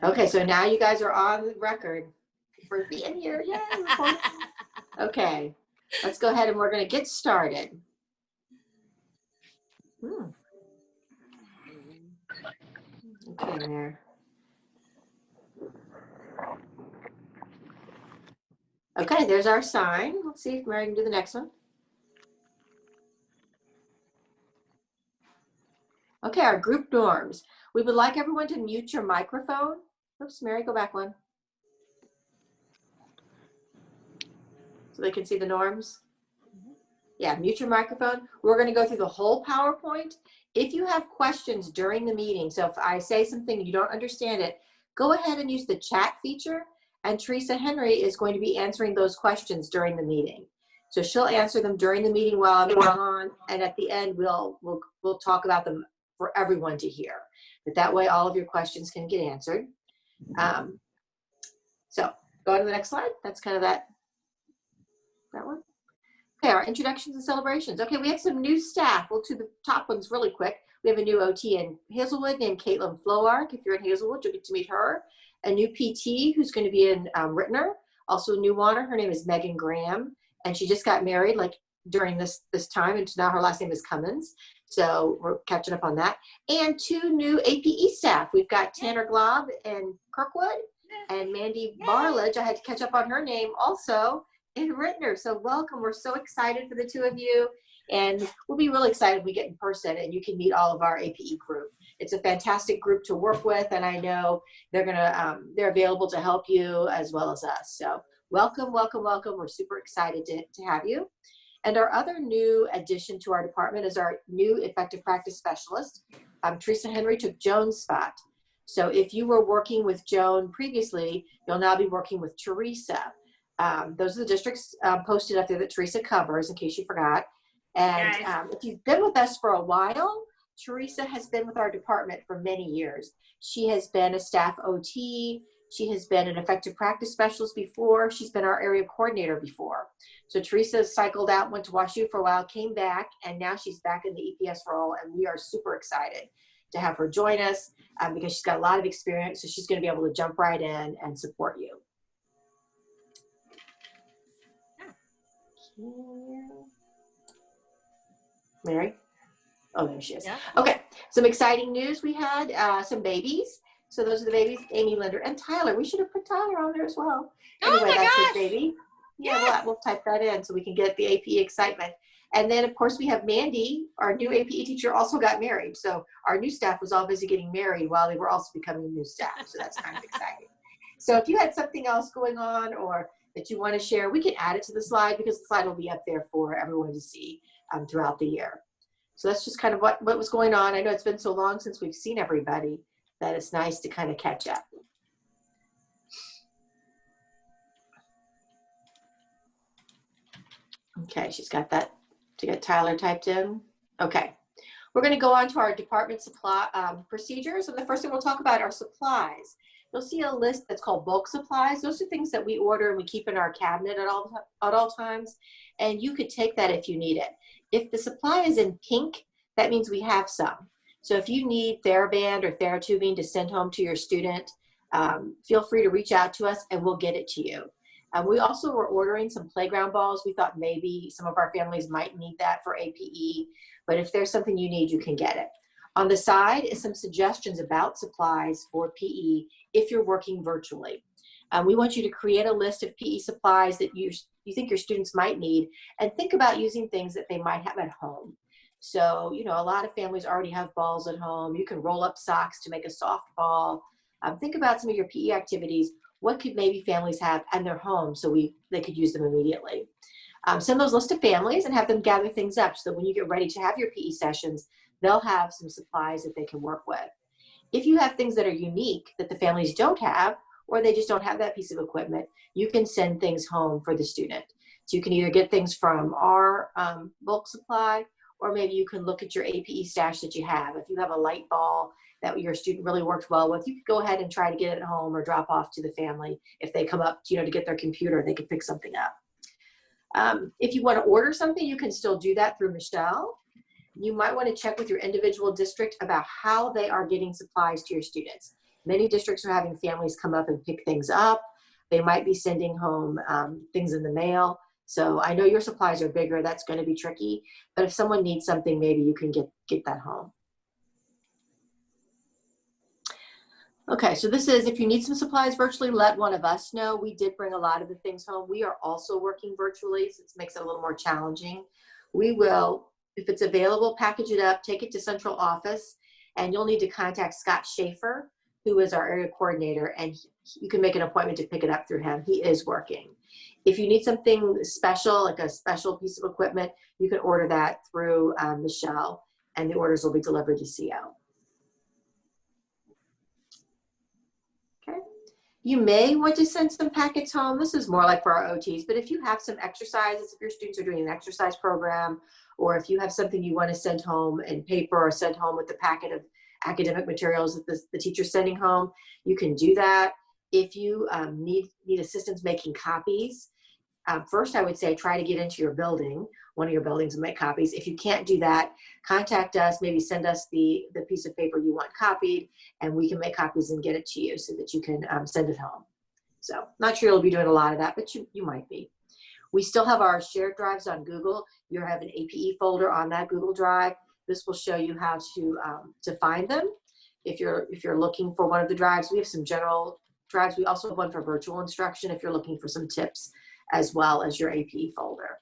Okay, so now you guys are on the record for being here. Yay! Okay, let's go ahead and we're going to get started. Okay, there. Okay, there's our sign. Let's see if Mary can do the next one. Okay, our group norms. We would like everyone to mute your microphone. Oops, Mary, go back one. So they can see the norms. Yeah, mute your microphone. We're going to go through the whole PowerPoint. If you have questions during the meeting, so if I say something and you don't understand it, go ahead and use the chat feature, and Teresa Henry is going to be answering those questions during the meeting. So she'll answer them during the meeting while I'm on, and at the end we'll talk about them for everyone to hear. But that way all of your questions can get answered. So go to the next slide. That's kind of that one. Okay, our introductions and celebrations. Okay, we have some new staff. We'll do the top ones really quick. We have a new OT in Hazelwood named Caitlin Floark. If you're in Hazelwood, you'll get to meet her. A new PT who's going to be in Rittner. Also a new one. Her name is Megan Graham, and she just got married like during this time, and now her last name is Cummins. So we're catching up on that. And two new APE staff. We've got Tanner Glob in Kirkwood and Mandy Barledge. I had to catch up on her name also in Rittner. So welcome. We're so excited for the two of you, and we'll be really excited when we get in person and you can meet all of our APE group. It's a fantastic group to work with, and I know they're available to help you as well as us. So welcome, welcome, welcome. We're super excited to have you. And our other new addition to our department is our new effective practice specialist. Teresa Henry took Joan's spot. So if you were working with Joan previously, you'll now be working with Teresa. Those are the districts posted up there that Teresa covers, in case you forgot. And if you've been with us for a while, Teresa has been with our department for many years. She has been a staff OT. She has been an effective practice specialist before. She's been our area coordinator before. So Teresa cycled out, went to WashU for a while, came back, and now she's back in the EPS role, and we are super excited to have her join us because she's got a lot of experience, so she's going to be able to jump right in and support you. Mary? Oh, there she is. Yeah. Okay, some exciting news. We had some babies. So those are the babies, Amy, Linder, and Tyler. We should have put Tyler on there as well. Anyway, that's his baby. Yeah, we'll type that in so we can get the APE excitement. And then, of course, we have Mandy, our new APE teacher, also got married. So our new staff was all busy getting married while they were also becoming new staff. So that's kind of exciting. So if you had something else going on or that you want to share, we can add it to the slide because the slide will be up there for everyone to see throughout the year. So that's just kind of what was going on. I know it's been so long since we've seen everybody that it's nice to kind of catch up. Okay, she's got that to get Tyler typed in. Okay, we're going to go on to our department supply procedures. And the first thing we'll talk about are supplies. You'll see a list that's called bulk supplies. Those are things that we order and we keep in our cabinet at all times. And you could take that if you need it. If the supply is in pink, that means we have some. So if you need TheraBand or TheraTubing to send home to your student, feel free to reach out to us and we'll get it to you. We also were ordering some playground balls. We thought maybe some of our families might need that for APE, but if there's something you need, you can get it. On the side is some suggestions about supplies for PE if you're working virtually. We want you to create a list of PE supplies that you think your students might need and think about using things that they might have at home. So, you know, a lot of families already have balls at home. You can roll up socks to make a soft ball. Think about some of your PE activities. What could maybe families have in their home so they could use them immediately? Send those lists to families and have them gather things up so that when you get ready to have your PE sessions, they'll have some supplies that they can work with. If you have things that are unique that the families don't have, or they just don't have that piece of equipment, you can send things home for the student. So you can either get things from our bulk supply, or maybe you can look at your APE stash that you have. If you have a light ball that your student really worked well with, you could go ahead and try to get it at home or drop off to the family. If they come up, to get their computer, they could pick something up. If you want to order something, you can still do that through Michelle. You might want to check with your individual district about how they are getting supplies to your students. Many districts are having families come up and pick things up. They might be sending home things in the mail. So I know your supplies are bigger, that's going to be tricky, but if someone needs something, maybe you can get that home. Okay, so this is, if you need some supplies virtually, let one of us know. We did bring a lot of the things home. We are also working virtually, so it makes it a little more challenging. We will, if it's available, package it up, take it to central office, and you'll need to contact Scott Schaefer, who is our area coordinator, and you can make an appointment to pick it up through him. He is working. If you need something special, like a special piece of equipment, you can order that through Michelle, and the orders will be delivered to CO. Okay. You may want to send some packets home. This is more like for our OTs, but if you have some exercises, if your students are doing an exercise program, or if you have something you want to send home in paper or send home with the packet of academic materials that the teacher's sending home, you can do that. If you need assistance making copies, first I would say try to get into your building, one of your buildings, and make copies. If you can't do that, contact us, maybe send us the piece of paper you want copied, and we can make copies and get it to you so that you can send it home. So not sure you'll be doing a lot of that, but you might be. We still have our shared drives on Google. You have an APE folder on that Google Drive. This will show you how to find them. If you're looking for one of the drives, we have some general drives. We also have one for virtual instruction if you're looking for some tips, as well as your APE folder.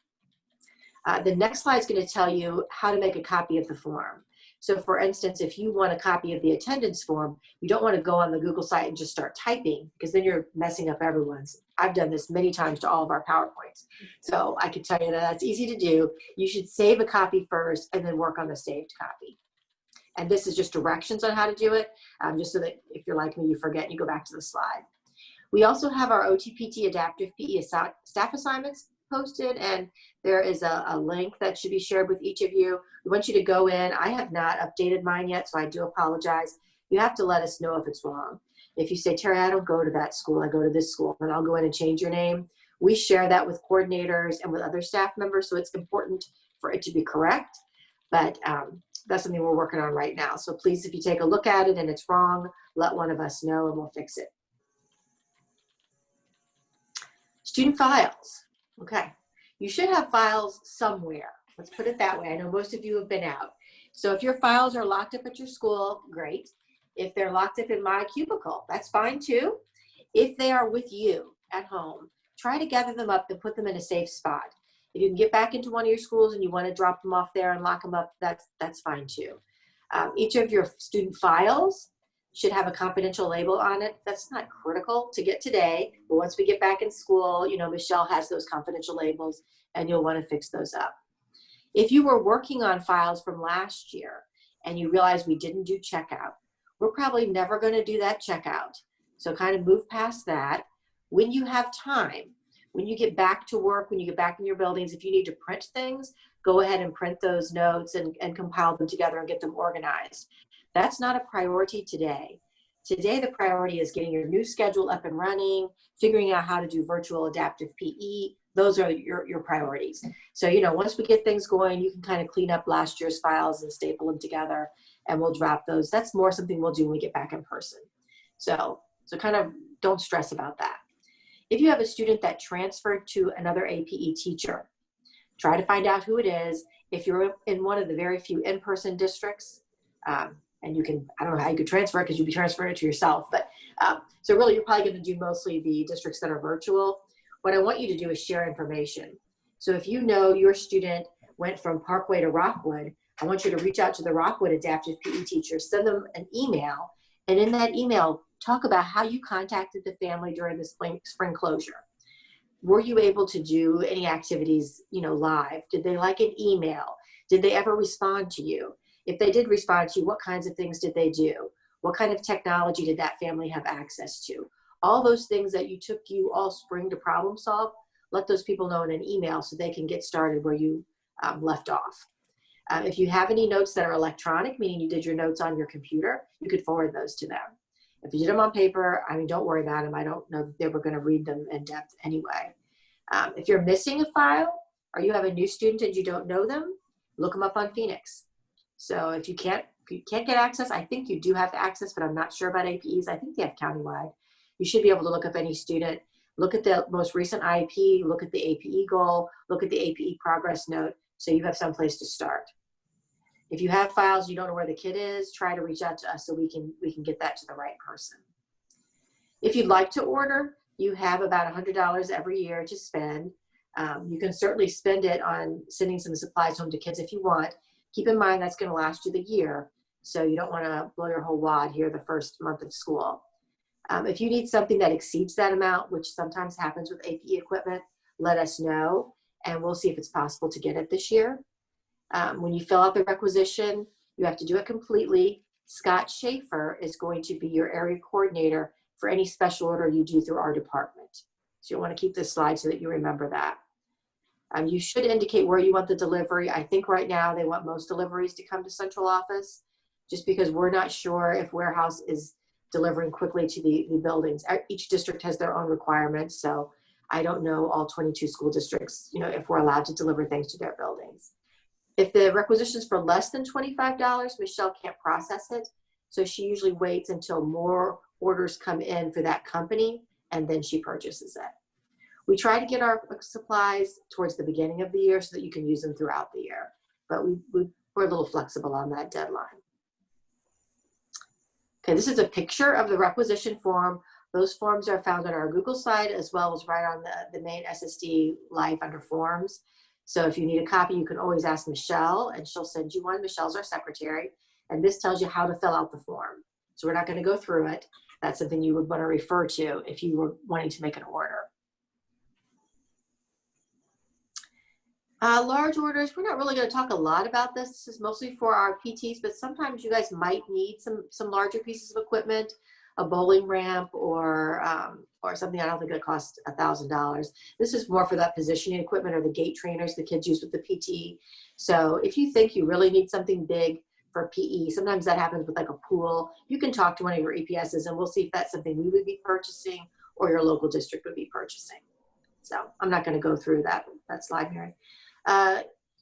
The next slide is going to tell you how to make a copy of the form. So for instance, if you want a copy of the attendance form, you don't want to go on the Google site and just start typing, because then you're messing up everyone's. I've done this many times to all of our PowerPoints. So I can tell you that that's easy to do. You should save a copy first and then work on the saved copy. And this is just directions on how to do it, just so that if you're like me, you forget and you go back to the slide. We also have our OTPT Adaptive PE staff assignments posted, and there is a link that should be shared with each of you. We want you to go in. I have not updated mine yet, so I do apologize. You have to let us know if it's wrong. If you say, Terry, I don't go to that school, I go to this school, then I'll go in and change your name. We share that with coordinators and with other staff members, so it's important for it to be correct. But that's something we're working on right now. So please, if you take a look at it and it's wrong, let one of us know and we'll fix it. Student files. Okay, you should have files somewhere. Let's put it that way. I know most of you have been out. So if your files are locked up at your school, great. If they're locked up in my cubicle, that's fine too. If they are with you at home, try to gather them up and put them in a safe spot. If you can get back into one of your schools and you want to drop them off there and lock them up, that's fine too. Each of your student files should have a confidential label on it. That's not critical to get today, but once we get back in school, you know, Michelle has those confidential labels and you'll want to fix those up. If you were working on files from last year and you realize we didn't do checkout, we're probably never going to do that checkout. So kind of move past that. When you have time, when you get back to work, when you get back in your buildings, if you need to print things, go ahead and print those notes and compile them together and get them organized. That's not a priority today. Today, the priority is getting your new schedule up and running, figuring out how to do virtual adaptive PE. Those are your priorities. So, you know, once we get things going, you can kind of clean up last year's files and staple them together, and we'll drop those. That's more something we'll do when we get back in person. So kind of don't stress about that. If you have a student that transferred to another APE teacher, try to find out who it is. If you're in one of the very few in-person districts, and you can, I don't know how you could transfer it because you'd be transferring it to yourself, but so really you're probably going to do mostly the districts that are virtual. What I want you to do is share information. So if you know your student went from Parkway to Rockwood, I want you to reach out to the Rockwood adaptive PE teacher, send them an email, and in that email, talk about how you contacted the family during the spring closure. Were you able to do any activities, you know, live? Did they like an email? Did they ever respond to you? If they did respond to you, what kinds of things did they do? What kind of technology did that family have access to? All those things that you took you all spring to problem solve, let those people know in an email so they can get started where you left off. If you have any notes that are electronic, meaning you did your notes on your computer, you could forward those to them. If you did them on paper, I mean, don't worry about them. I don't know that they were going to read them in depth anyway. If you're missing a file or you have a new student and you don't know them, look them up on Phoenix. So if you can't you can't get access, I think you do have access, but I'm not sure about APEs. I think they have countywide. You should be able to look up any student, look at the most recent IEP, look at the APE goal, look at the APE progress note, so you have some place to start. If you have files, you don't know where the kid is, try to reach out to us so we can get that to the right person. If you'd like to order, you have about $100 every year to spend. You can certainly spend it on sending some supplies home to kids if you want. Keep in mind that's going to last you the year, so you don't want to blow your whole wad here the first month of school. If you need something that exceeds that amount, which sometimes happens with APE equipment, let us know, and we'll see if it's possible to get it this year. When you fill out the requisition, you have to do it completely. Scott Schaefer is going to be your area coordinator for any special order you do through our department. So you'll want to keep this slide so that you remember that. You should indicate where you want the delivery. I think right now they want most deliveries to come to central office, just because we're not sure if warehouse is delivering quickly to the buildings. Each district has their own requirements, so I don't know all 22 school districts, if we're allowed to deliver things to their buildings. If the requisition is for less than $25, Michelle can't process it, so she usually waits until more orders come in for that company, and then she purchases it. We try to get our supplies towards the beginning of the year so that you can use them throughout the year, but we're a little flexible on that deadline. Okay, this is a picture of the requisition form. Those forms are found on our Google site as well as right on the main SSD Life under forms. So if you need a copy, you can always ask Michelle and she'll send you one. Michelle's our secretary, and this tells you how to fill out the form. So we're not going to go through it. That's something you would want to refer to if you were wanting to make an order. Large orders, we're not really going to talk a lot about this. This is mostly for our PTs, but sometimes you guys might need some larger pieces of equipment, a bowling ramp or something. I don't think it costs $1,000. This is more for that positioning equipment or the gate trainers the kids use with the PT. So if you think you really need something big for PE, sometimes that happens with like a pool. You can talk to one of your EPSs and we'll see if that's something we would be purchasing or your local district would be purchasing. So I'm not going to go through that slide, Mary.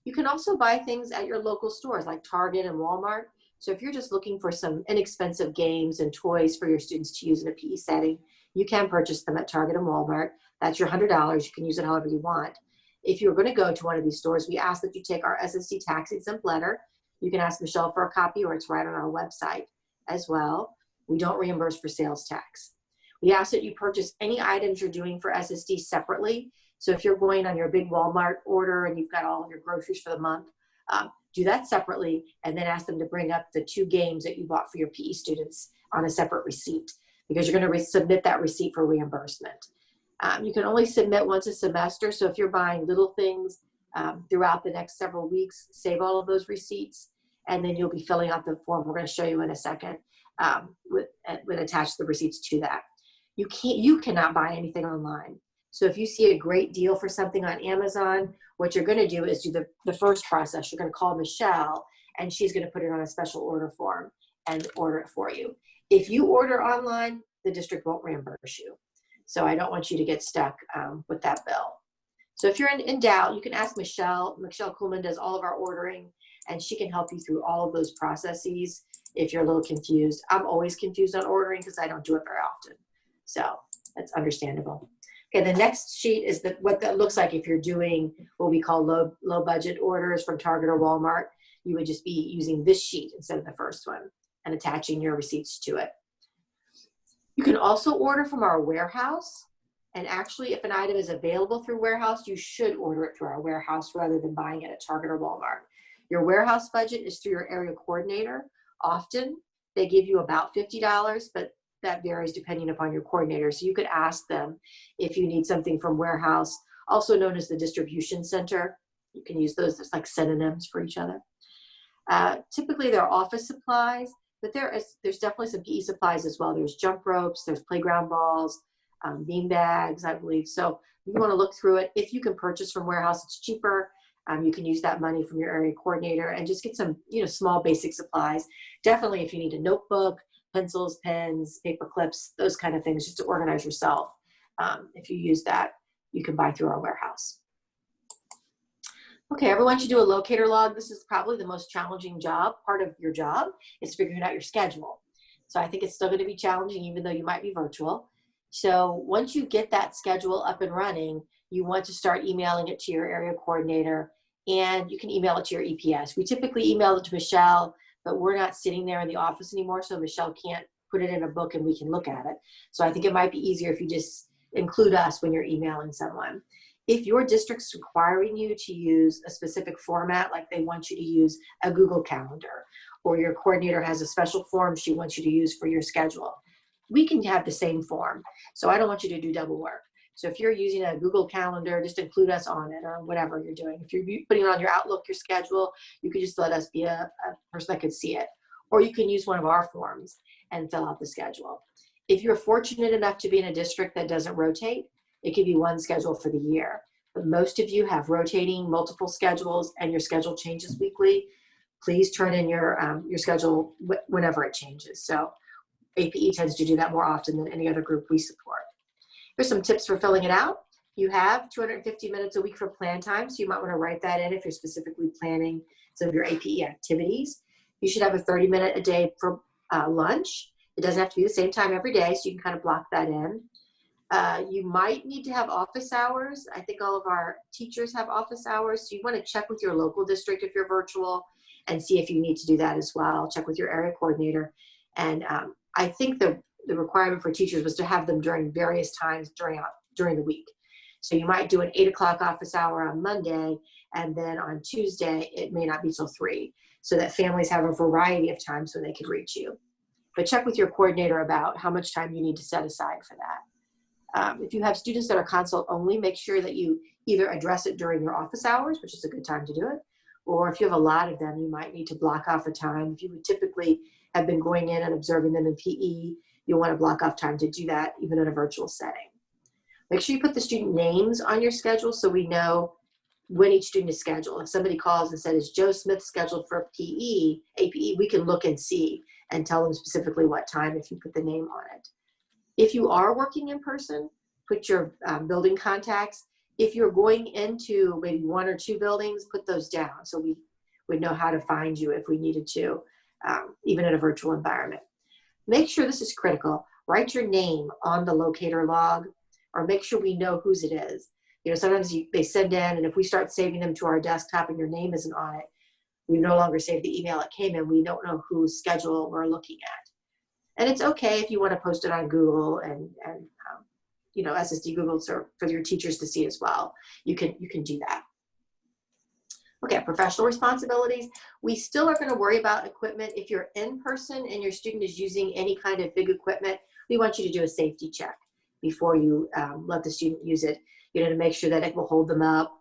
You can also buy things at your local stores like Target and Walmart. So if you're just looking for some inexpensive games and toys for your students to use in a PE setting, you can purchase them at Target and Walmart. That's your $100. You can use it however you want. If you're going to go to one of these stores, we ask that you take our SSD tax exempt letter. You can ask Michelle for a copy, or it's right on our website as well. We don't reimburse for sales tax. We ask that you purchase any items you're doing for SSD separately. So if you're going on your big Walmart order and you've got all your groceries for the month, do that separately and then ask them to bring up the 2 games that you bought for your PE students on a separate receipt, because you're going to submit that receipt for reimbursement. You can only submit once a semester. So if you're buying little things throughout the next several weeks, save all of those receipts, and then you'll be filling out the form we're going to show you in a second with attach the receipts to that. You cannot buy anything online. So if you see a great deal for something on Amazon, what you're going to do is do the first process. You're going to call Michelle, and she's going to put it on a special order form and order it for you. If you order online, the district won't reimburse you. So I don't want you to get stuck with that bill. So if you're in doubt, you can ask Michelle. Michelle Kuhlman does all of our ordering, and she can help you through all of those processes if you're a little confused. I'm always confused on ordering because I don't do it very often. So that's understandable. Okay, the next sheet is what that looks like if you're doing what we call low budget orders from Target or Walmart. You would just be using this sheet instead of the first one and attaching your receipts to it. You can also order from our warehouse. And actually, if an item is available through warehouse, you should order it through our warehouse rather than buying it at Target or Walmart. Your warehouse budget is through your area coordinator. Often, they give you about $50, but that varies depending upon your coordinator. So you could ask them if you need something from warehouse, also known as the distribution center. You can use those as like synonyms for each other. Typically, they're office supplies, but there's definitely some PE supplies as well. There's jump ropes, there's playground balls, bean bags, I believe. So you want to look through it. If you can purchase from warehouse, it's cheaper. You can use that money from your area coordinator and just get some, small basic supplies. Definitely if you need a notebook, pencils, pens, paper clips, those kind of things, just to organize yourself. If you use that, you can buy through our warehouse. Okay, everyone should do a locator log. This is probably the most challenging part of your job is figuring out your schedule. So I think it's still going to be challenging even though you might be virtual. So once you get that schedule up and running, you want to start emailing it to your area coordinator, and you can email it to your EPS. We typically email it to Michelle, but we're not sitting there in the office anymore, so Michelle can't put it in a book and we can look at it. So I think it might be easier if you just include us when you're emailing someone. If your district's requiring you to use a specific format, like they want you to use a Google Calendar, or your coordinator has a special form she wants you to use for your schedule, we can have the same form. So I don't want you to do double work. So if you're using a Google Calendar, just include us on it or whatever you're doing. If you're putting it on your Outlook, your schedule, you could just let us be a person that could see it. Or you can use one of our forms and fill out the schedule. If you're fortunate enough to be in a district that doesn't rotate, it could be one schedule for the year. But most of you have rotating multiple schedules and your schedule changes weekly. Please turn in your schedule whenever it changes. So APE tends to do that more often than any other group we support. Here's some tips for filling it out. You have 250 minutes a week for plan time, so you might want to write that in if you're specifically planning some of your APE activities. You should have a 30-minute a day for lunch. It doesn't have to be the same time every day, so you can kind of block that in. You might need to have office hours. I think all of our teachers have office hours, so you want to check with your local district if you're virtual and see if you need to do that as well. Check with your area coordinator. And I think the requirement for teachers was to have them during various times during the week. So you might do an 8 o'clock office hour on Monday, and then on Tuesday, it may not be till 3, so that families have a variety of times so they can reach you. But check with your coordinator about how much time you need to set aside for that. If you have students that are consult only, make sure that you either address it during your office hours, which is a good time to do it, or if you have a lot of them, you might need to block off a time. If you would typically have been going in and observing them in PE, you'll want to block off time to do that even in a virtual setting. Make sure you put the student names on your schedule so we know when each student is scheduled. If somebody calls and says, is Joe Smith scheduled for PE, APE, we can look and see and tell them specifically what time if you put the name on it. If you are working in person, put your building contacts. If you're going into maybe 1 or 2 buildings, put those down so we would know how to find you if we needed to, even in a virtual environment. Make sure, this is critical, write your name on the locator log, or make sure we know whose it is. You know, sometimes they send in, and if we start saving them to our desktop and your name isn't on it, we no longer save the email it came in. We don't know whose schedule we're looking at. And it's okay if you want to post it on Google and you know, SSD Google for your teachers to see as well. You can do that. Okay, professional responsibilities. We still are going to worry about equipment. If you're in person and your student is using any kind of big equipment, we want you to do a safety check before you let the student use it. You know, to make sure that it will hold them up.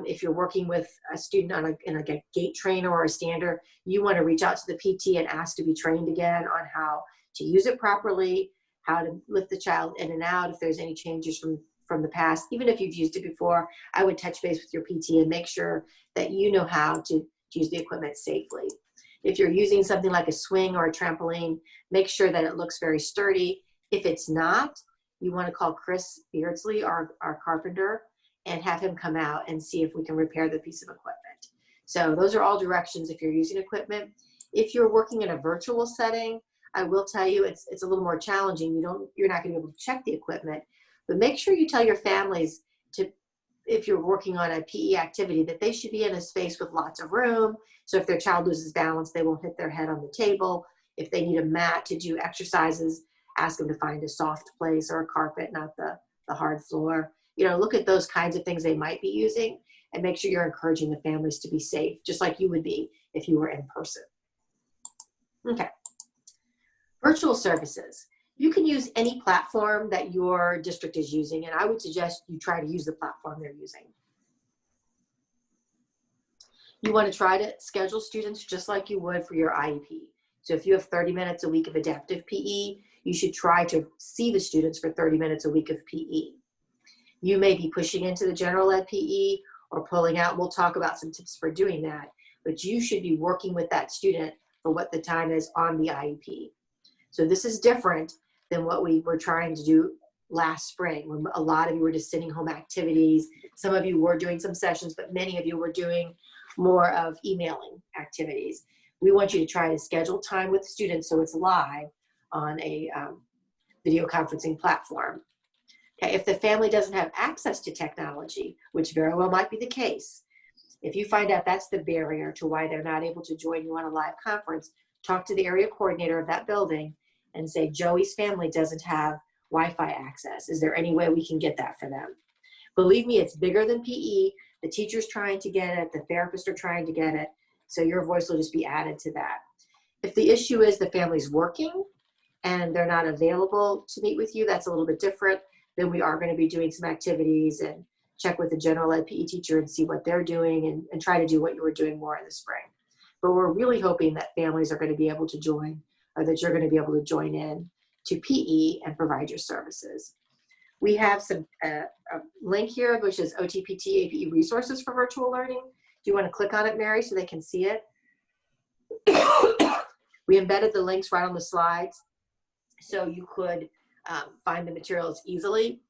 If you're working with a student in a gate trainer or a stander, you want to reach out to the PT and ask to be trained again on how to use it properly, how to lift the child in and out if there's any changes from the past. Even if you've used it before, I would touch base with your PT and make sure that you know how to use the equipment safely. If you're using something like a swing or a trampoline, make sure that it looks very sturdy. If it's not, you want to call Chris Beardsley, our carpenter, and have him come out and see if we can repair the piece of equipment. So those are all directions if you're using equipment. If you're working in a virtual setting, I will tell you it's a little more challenging. You're not going to be able to check the equipment, but make sure you tell your families to, if you're working on a PE activity, that they should be in a space with lots of room. So if their child loses balance, they won't hit their head on the table. If they need a mat to do exercises, ask them to find a soft place or a carpet, not the hard floor. You know, look at those kinds of things they might be using and make sure you're encouraging the families to be safe, just like you would be if you were in person. Okay. Virtual services. You can use any platform that your district is using, and I would suggest you try to use the platform they're using. You want to try to schedule students just like you would for your IEP. So if you have 30 minutes a week of adaptive PE, you should try to see the students for 30 minutes a week of PE. You may be pushing into the general ed PE or pulling out. We'll talk about some tips for doing that, but you should be working with that student for what the time is on the IEP. So this is different than what we were trying to do last spring when a lot of you were just sitting home activities. Some of you were doing some sessions, but many of you were doing more of emailing activities. We want you to try to schedule time with students so it's live on a video conferencing platform. Okay, if the family doesn't have access to technology, which very well might be the case, if you find out that's the barrier to why they're not able to join you on a live conference, talk to the area coordinator of that building and say, Joey's family doesn't have Wi-Fi access. Is there any way we can get that for them? Believe me, it's bigger than PE. The teacher's trying to get it. The therapists are trying to get it. So your voice will just be added to that. If the issue is the family's working and they're not available to meet with you, that's a little bit different. Then we are going to be doing some activities and check with the general ed PE teacher and see what they're doing and try to do what you were doing more in the spring. But we're really hoping that families are going to be able to join, or that you're going to be able to join in to PE and provide your services. We have some a link here, which is OTPT APE resources for virtual learning. Do you want to click on it, Mary, so they can see it? We embedded the links right on the slides, so you could find the materials easily.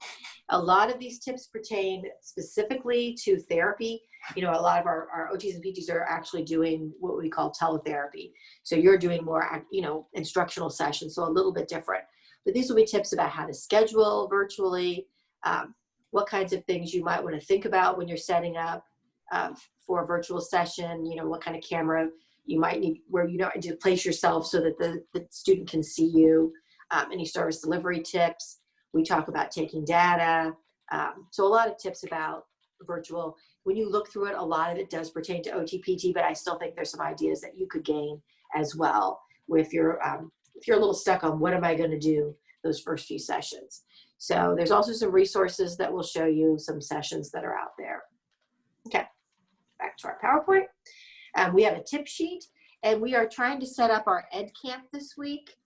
A lot of these tips pertain specifically to therapy. You know, a lot of our OTs and PTs are actually doing what we call teletherapy. So you're doing more, you know, instructional sessions, so a little bit different. But these will be tips about how to schedule virtually, what kinds of things you might want to think about when you're setting up for a virtual session, you know, what kind of camera you might need, where you know to place yourself so that the student can see you, any service delivery tips. We talk about taking data. So a lot of tips about virtual. When you look through it, a lot of it does pertain to OTPT, but I still think there's some ideas that you could gain as well if you're a little stuck on what am I going to do those first few sessions. So there's also some resources that will show you some sessions that are out there. Okay, back to our PowerPoint. We have a tip sheet, and we are trying to set up our Ed Camp this week.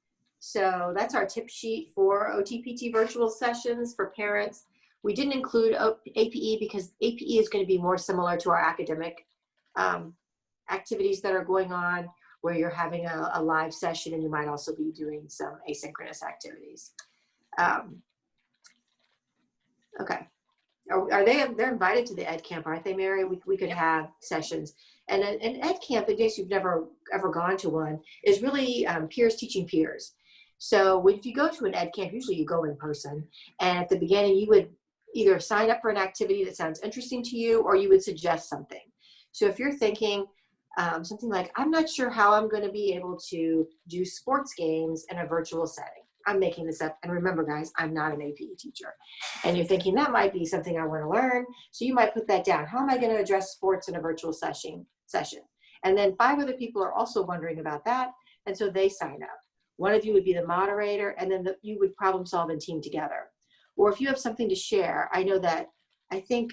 So that's our tip sheet for OTPT virtual sessions for parents. We didn't include APE because APE is going to be more similar to our academic activities that are going on, where you're having a live session and you might also be doing some asynchronous activities. Okay. They're invited to the Ed Camp, aren't they, Mary? We could have sessions. And an Ed Camp, in case you've never ever gone to one, is really peers teaching peers. So if you go to an Ed Camp, usually you go in person. And at the beginning, you would either sign up for an activity that sounds interesting to you, or you would suggest something. So if you're thinking something like, I'm not sure how I'm going to be able to do sports games in a virtual setting. I'm making this up. And remember, guys, I'm not an APE teacher. And you're thinking that might be something I want to learn. So you might put that down. How am I going to address sports in a virtual session? And then 5 other people are also wondering about that. And so they sign up. One of you would be the moderator, and then you would problem solve and team together. Or if you have something to share, I know that, I think,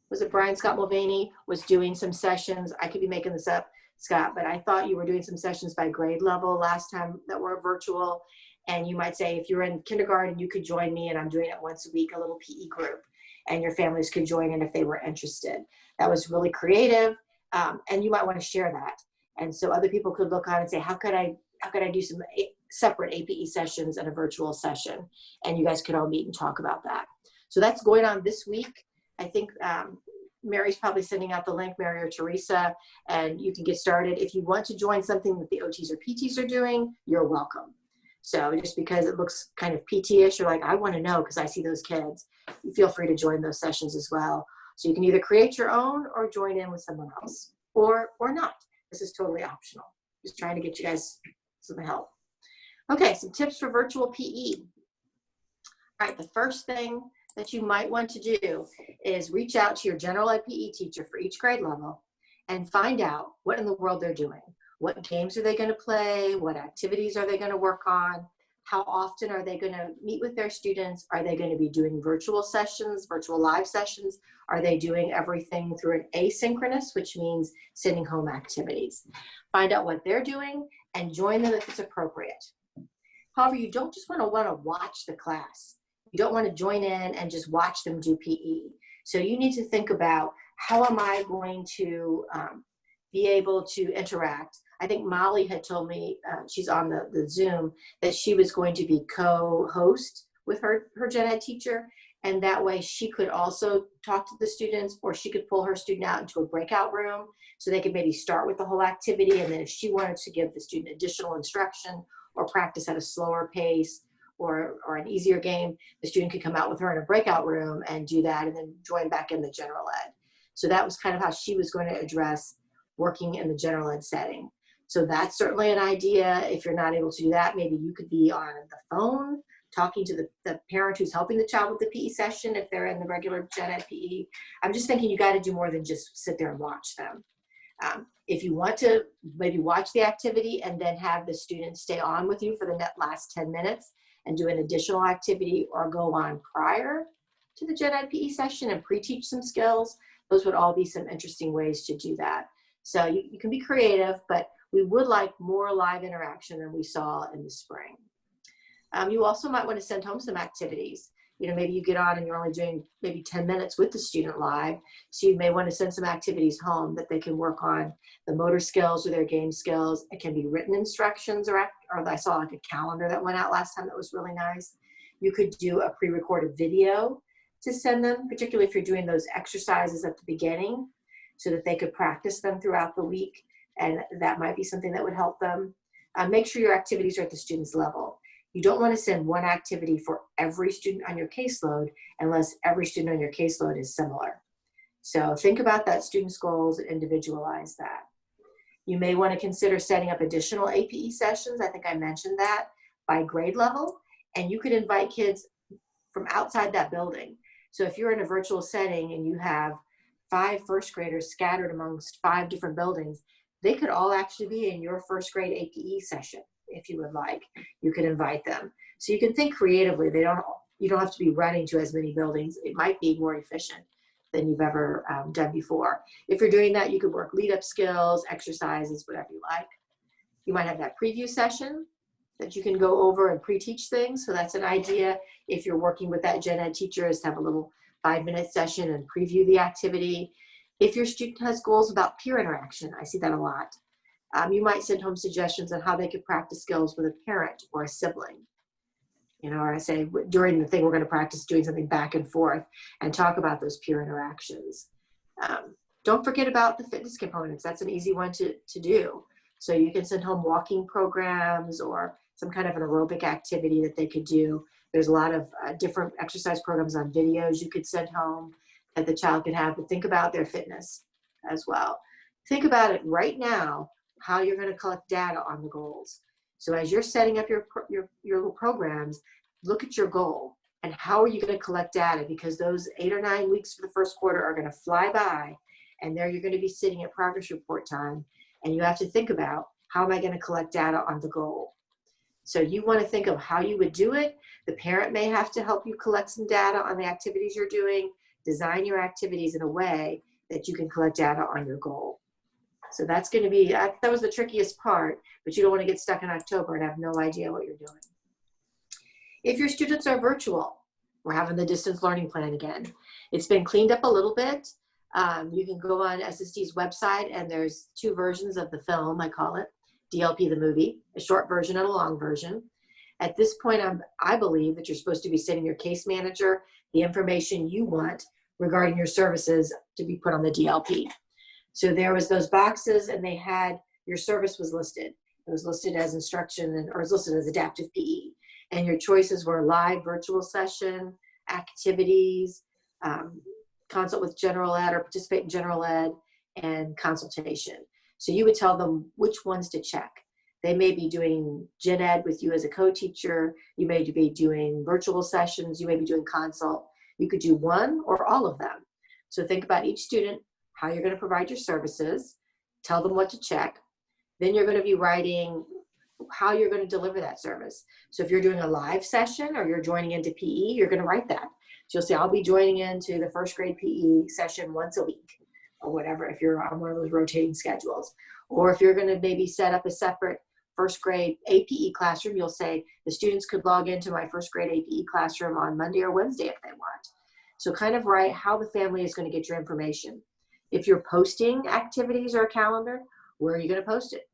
was it Brian Scott Mulvaney was doing some sessions. I could be making this up, Scott, but I thought you were doing some sessions by grade level last time that were virtual. And you might say, if you're in kindergarten, you could join me, and I'm doing it once a week, a little PE group, and your families could join in if they were interested. That was really creative, and you might want to share that. And so other people could look on and say, how could I do some separate APE sessions and a virtual session? And you guys could all meet and talk about that. So that's going on this week. I think Mary's probably sending out the link, Mary or Teresa, and you can get started. If you want to join something that the OTs or PTs are doing, you're welcome. So just because it looks kind of PT-ish, you're like, I want to know because I see those kids, you feel free to join those sessions as well. So you can either create your own or join in with someone else, or not. This is totally optional. Just trying to get you guys some help. Okay, some tips for virtual PE. All right, the first thing that you might want to do is reach out to your general ed PE teacher for each grade level and find out what in the world they're doing. What games are they going to play? What activities are they going to work on? How often are they going to meet with their students? Are they going to be doing virtual sessions, virtual live sessions? Are they doing everything through an asynchronous, which means sending home activities? Find out what they're doing and join them if it's appropriate. However, you don't just want to watch the class. You don't want to join in and just watch them do PE. So you need to think about, how am I going to be able to interact? I think Molly had told me, she's on the Zoom, that she was going to be co-host with her gen ed teacher. And that way she could also talk to the students, or she could pull her student out into a breakout room so they could maybe start with the whole activity. And then if she wanted to give the student additional instruction or practice at a slower pace or an easier game, the student could come out with her in a breakout room and do that and then join back in the general ed. So that was kind of how she was going to address working in the general ed setting. So that's certainly an idea. If you're not able to do that, maybe you could be on the phone talking to the parent who's helping the child with the PE session if they're in the regular gen ed PE. I'm just thinking you got to do more than just sit there and watch them. If you want to maybe watch the activity and then have the student stay on with you for the last 10 minutes and do an additional activity, or go on prior to the gen ed PE session and pre-teach some skills, those would all be some interesting ways to do that. So you can be creative, but we would like more live interaction than we saw in the spring. You also might want to send home some activities. Maybe you get on and you're only doing maybe 10 minutes with the student live. So you may want to send some activities home that they can work on the motor skills or their game skills. It can be written instructions, or I saw like a calendar that went out last time that was really nice. You could do a pre-recorded video to send them, particularly if you're doing those exercises at the beginning, so that they could practice them throughout the week. And that might be something that would help them. Make sure your activities are at the student's level. You don't want to send one activity for every student on your caseload unless every student on your caseload is similar. So think about that student's goals and individualize that. You may want to consider setting up additional APE sessions. I think I mentioned that, by grade level. And you could invite kids from outside that building. So if you're in a virtual setting and you have 5 first graders scattered amongst 5 different buildings, they could all actually be in your first grade APE session. If you would like, you could invite them. So you can think creatively. You don't have to be running to as many buildings. It might be more efficient than you've ever done before. If you're doing that, you could work lead up skills, exercises, whatever you like. You might have that preview session that you can go over and pre-teach things. So that's an idea. If you're working with that gen ed teacher, is to have a little 5-minute session and preview the activity. If your student has goals about peer interaction, I see that a lot. You might send home suggestions on how they could practice skills with a parent or a sibling. Or I say during the thing, we're going to practice doing something back and forth and talk about those peer interactions. Don't forget about the fitness components. That's an easy one to do. So you can send home walking programs or some kind of an aerobic activity that they could do. There's a lot of different exercise programs on videos you could send home that the child could have, but think about their fitness as well. Think about it right now, how you're going to collect data on the goals. So as you're setting up your little programs, look at your goal and how are you going to collect data, because those 8 or 9 weeks for the first quarter are going to fly by, and there you're going to be sitting at progress report time, and you have to think about, how am I going to collect data on the goal? So you want to think of how you would do it. The parent may have to help you collect some data on the activities you're doing, design your activities in a way that you can collect data on your goal. So that's going to be, that was the trickiest part, but you don't want to get stuck in October and have no idea what you're doing. If your students are virtual, we're having the distance learning plan again. It's been cleaned up a little bit. You can go on SSD's website and there's 2 versions of the film, I call it, DLP the movie, a short version and a long version. At this point, I believe that you're supposed to be sending your case manager the information you want regarding your services to be put on the DLP. So there was those boxes and they had, your service was listed. It was listed as instruction or it was listed as adaptive PE. And your choices were live virtual session, activities, consult with general ed or participate in general ed, and consultation. So you would tell them which ones to check. They may be doing gen ed with you as a co-teacher. You may be doing virtual sessions. You may be doing consult. You could do one or all of them. So think about each student, how you're going to provide your services, tell them what to check. Then you're going to be writing how you're going to deliver that service. So if you're doing a live session or you're joining into PE, you're going to write that. So you'll say, I'll be joining into the first grade PE session once a week or whatever, if you're on one of those rotating schedules. Or if you're going to maybe set up a separate first grade APE classroom, you'll say the students could log into my first grade APE classroom on Monday or Wednesday if they want. So kind of write how the family is going to get your information. If you're posting activities or a calendar, where are you going to post it?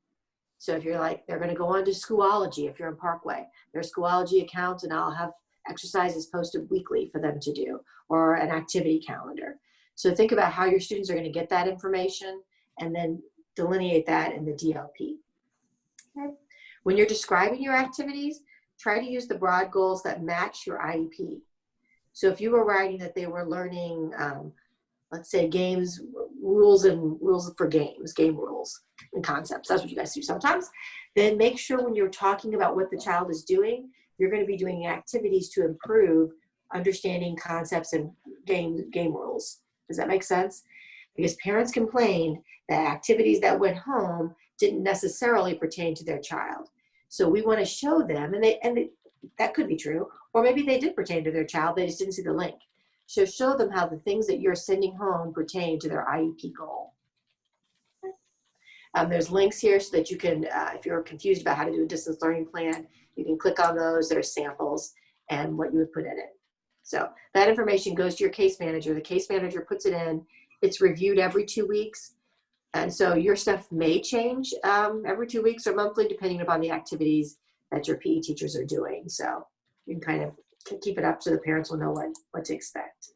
So if you're like, they're going to go on to Schoology, if you're in Parkway, there's Schoology accounts, and I'll have exercise is posted weekly for them to do, or an activity calendar. So think about how your students are going to get that information and then delineate that in the DLP. Okay. When you're describing your activities, try to use the broad goals that match your IEP. So if you were writing that they were learning, let's say games, rules for games, game rules and concepts, that's what you guys do sometimes, then make sure when you're talking about what the child is doing, you're going to be doing activities to improve understanding concepts and game rules. Does that make sense? Because parents complained that activities that went home didn't necessarily pertain to their child. So we want to show them, and that could be true, or maybe they did pertain to their child, they just didn't see the link. So show them how the things that you're sending home pertain to their IEP goal. There's links here so that you can, if you're confused about how to do a distance learning plan, you can click on those. There's samples and what you would put in it. So that information goes to your case manager. The case manager puts it in. It's reviewed every 2 weeks. And so your stuff may change every 2 weeks or monthly, depending upon the activities that your PE teachers are doing. So you can kind of keep it up so the parents will know what to expect.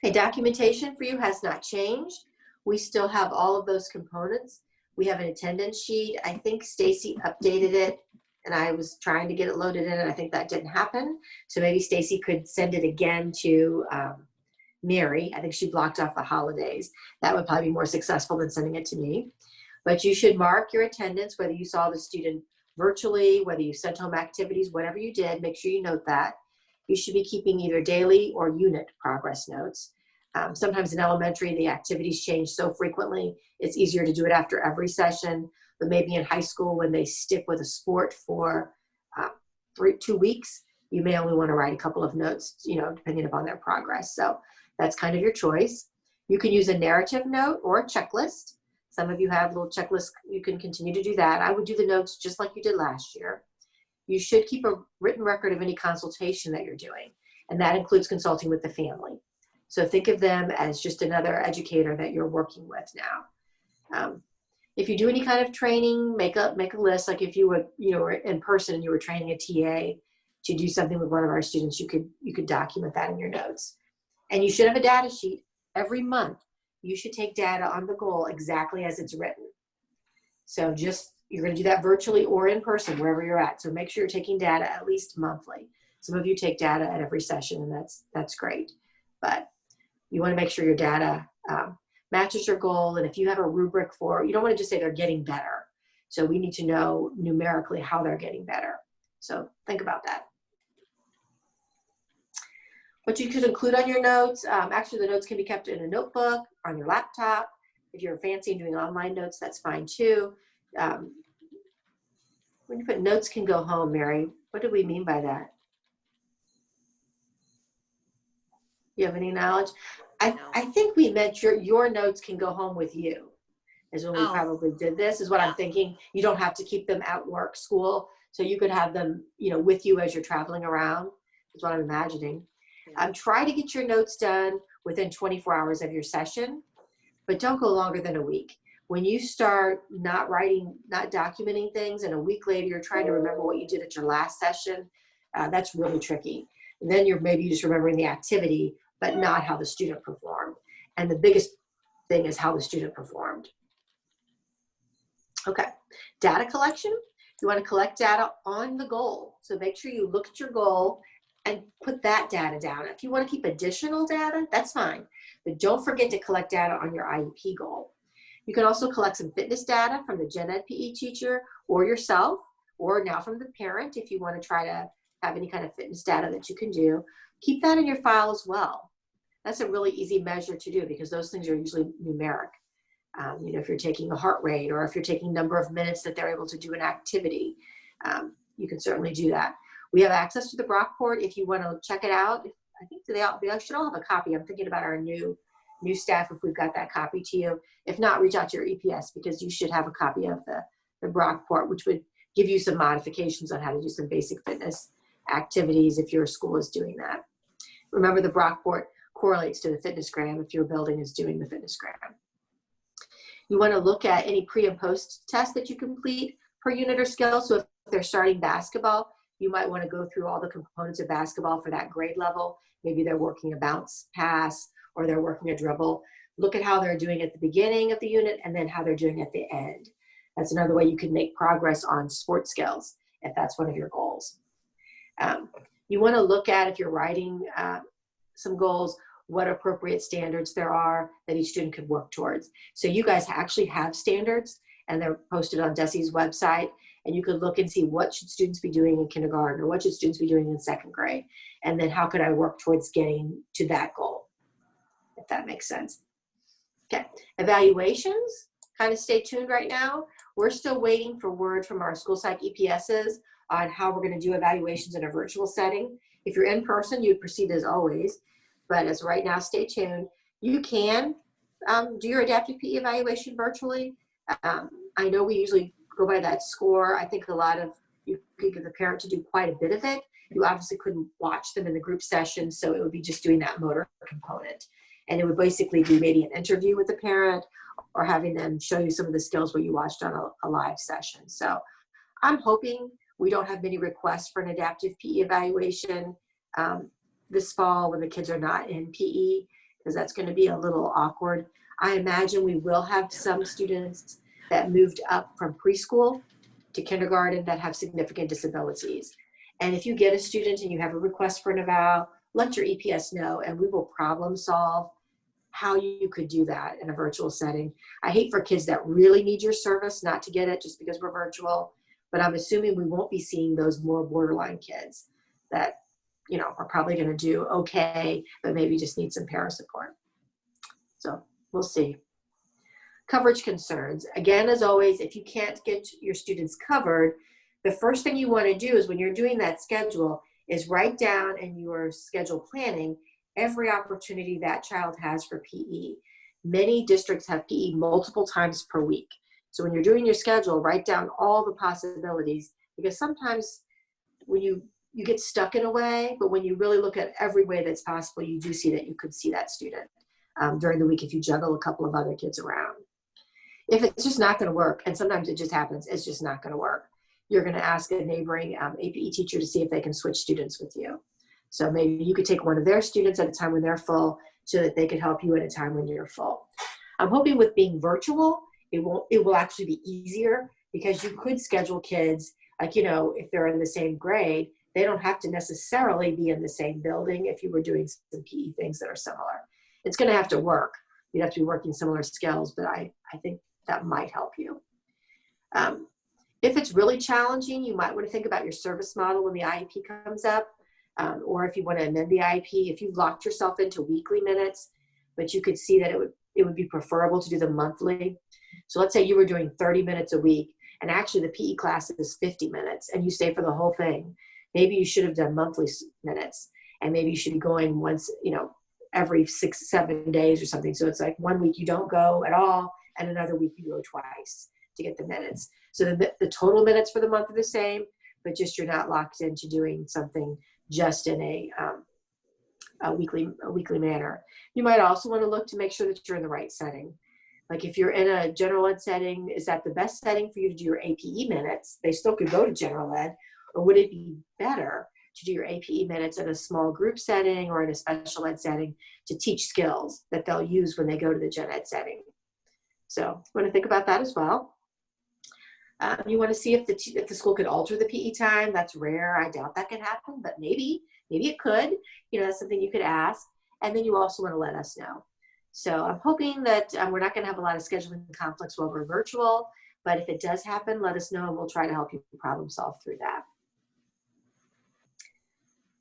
Okay, documentation for you has not changed. We still have all of those components. We have an attendance sheet. I think Stacy updated it, and I was trying to get it loaded in, and I think that didn't happen. So maybe Stacy could send it again to Mary. I think she blocked off the holidays. That would probably be more successful than sending it to me. But you should mark your attendance, whether you saw the student virtually, whether you sent home activities, whatever you did, make sure you note that. You should be keeping either daily or unit progress notes. Sometimes in elementary, the activities change so frequently, it's easier to do it after every session, but maybe in high school when they stick with a sport for 2 weeks, you may only want to write a couple of notes, depending upon their progress. So that's kind of your choice. You can use a narrative note or a checklist. Some of you have little checklists. You can continue to do that. I would do the notes just like you did last year. You should keep a written record of any consultation that you're doing, and that includes consulting with the family. So think of them as just another educator that you're working with now. If you do any kind of training, make a list. Like if you were, in person and you were training a TA to do something with one of our students, you could document that in your notes. And you should have a data sheet every month. You should take data on the goal exactly as it's written. So you're going to do that virtually or in person, wherever you're at. So make sure you're taking data at least monthly. Some of you take data at every session, and that's great. But you want to make sure your data matches your goal. And if you have a rubric you don't want to just say they're getting better. So we need to know numerically how they're getting better. So think about that. What you could include on your notes, actually the notes can be kept in a notebook, on your laptop. If you're fancy and doing online notes, that's fine too. When you put notes can go home, Mary, what do we mean by that? You have any knowledge? I think we meant your notes can go home with you, is when we probably did this, is what I'm thinking. You don't have to keep them at work, school, so you could have them, with you as you're traveling around, is what I'm imagining. Try to get your notes done within 24 hours of your session, but don't go longer than a week. When you start not writing, not documenting things, and a week later you're trying to remember what you did at your last session, that's really tricky. And then you're maybe just remembering the activity, but not how the student performed. And the biggest thing is how the student performed. Okay, data collection. You want to collect data on the goal. So make sure you look at your goal and put that data down. If you want to keep additional data, that's fine. But don't forget to collect data on your IEP goal. You can also collect some fitness data from the gen ed PE teacher or yourself, or now from the parent if you want to try to have any kind of fitness data that you can do. Keep that in your file as well. That's a really easy measure to do because those things are usually numeric. If you're taking a heart rate or if you're taking number of minutes that they're able to do an activity, you can certainly do that. We have access to the Brockport if you want to check it out. I think they should all have a copy. I'm thinking about our new staff if we've got that copy to you. If not, reach out to your EPS because you should have a copy of the Brockport, which would give you some modifications on how to do some basic fitness activities if your school is doing that. Remember, the Brockport correlates to the fitnessgram if your building is doing the fitnessgram. You want to look at any pre and post tests that you complete per unit or skill. So if they're starting basketball, You might want to go through all the components of basketball for that grade level. Maybe they're working a bounce pass or they're working a dribble. Look at how they're doing at the beginning of the unit and then how they're doing at the end. That's another way you can make progress on sport skills if that's one of your goals. You want to look at, if you're writing some goals, what appropriate standards there are that each student could work towards. So you guys actually have standards and they're posted on DESE's website, and you could look and see what should students be doing in kindergarten or what should students be doing in second grade, and then how could I work towards getting to that goal, if that makes sense. Okay, evaluations, kind of stay tuned right now. We're still waiting for word from our school psych EPSs on how we're going to do evaluations in a virtual setting. If you're in person, you'd proceed as always, but as right now, stay tuned. You can do your adaptive PE evaluation virtually. I know we usually go by that score. I think a lot of, you could get the parent to do quite a bit of it. You obviously couldn't watch them in the group session, so it would be just doing that motor component. And it would basically be maybe an interview with the parent or having them show you some of the skills where you watched on a live session. So I'm hoping we don't have many requests for an adaptive PE evaluation this fall when the kids are not in PE, because that's going to be a little awkward. I imagine we will have some students that moved up from preschool to kindergarten that have significant disabilities. And if you get a student and you have a request for an eval, let your EPS know and we will problem solve how you could do that in a virtual setting. I hate for kids that really need your service not to get it just because we're virtual, but I'm assuming we won't be seeing those more borderline kids that, you know, are probably going to do okay, but maybe just need some para support. So we'll see. Coverage concerns. Again, as always, if you can't get your students covered, the first thing you want to do is when you're doing that schedule is write down in your schedule planning every opportunity that child has for PE. Many districts have PE multiple times per week. So when you're doing your schedule, write down all the possibilities, because sometimes when you get stuck in a way, but when you really look at every way that's possible, you do see that you could see that student during the week if you juggle a couple of other kids around. If it's just not going to work, and sometimes it just happens, it's just not going to work, you're going to ask a neighboring APE teacher to see if they can switch students with you. So maybe you could take one of their students at a time when they're full so that they could help you at a time when you're full. I'm hoping with being virtual, it will actually be easier, because you could schedule kids, like, you know, if they're in the same grade, they don't have to necessarily be in the same building if you were doing some PE things that are similar. It's going to have to work. You'd have to be working similar skills, but I think that might help you. If it's really challenging, you might want to think about your service model when the IEP comes up, or if you want to amend the IEP. If you've locked yourself into weekly minutes, but you could see that it would be preferable to do them monthly. So let's say you were doing 30 minutes a week, and actually the PE class is 50 minutes, and you stay for the whole thing. Maybe you should have done monthly minutes, and maybe you should be going once, you know, every 6-7 days or something. So it's like 1 week you don't go at all, and another week you go twice to get the minutes. So the total minutes for the month are the same, but just you're not locked into doing something just in a weekly manner. You might also want to look to make sure that you're in the right setting. Like if you're in a general ed setting, is that the best setting for you to do your APE minutes? They still could go to general ed, or would it be better to do your APE minutes in a small group setting or in a special ed setting to teach skills that they'll use when they go to the gen ed setting? So you want to think about that as well. You want to see if the school could alter the PE time. That's rare. I doubt that can happen, but maybe it could. You know, that's something you could ask. And then you also want to let us know. So I'm hoping that we're not going to have a lot of scheduling conflicts while we're virtual, but if it does happen, let us know and we'll try to help you problem solve through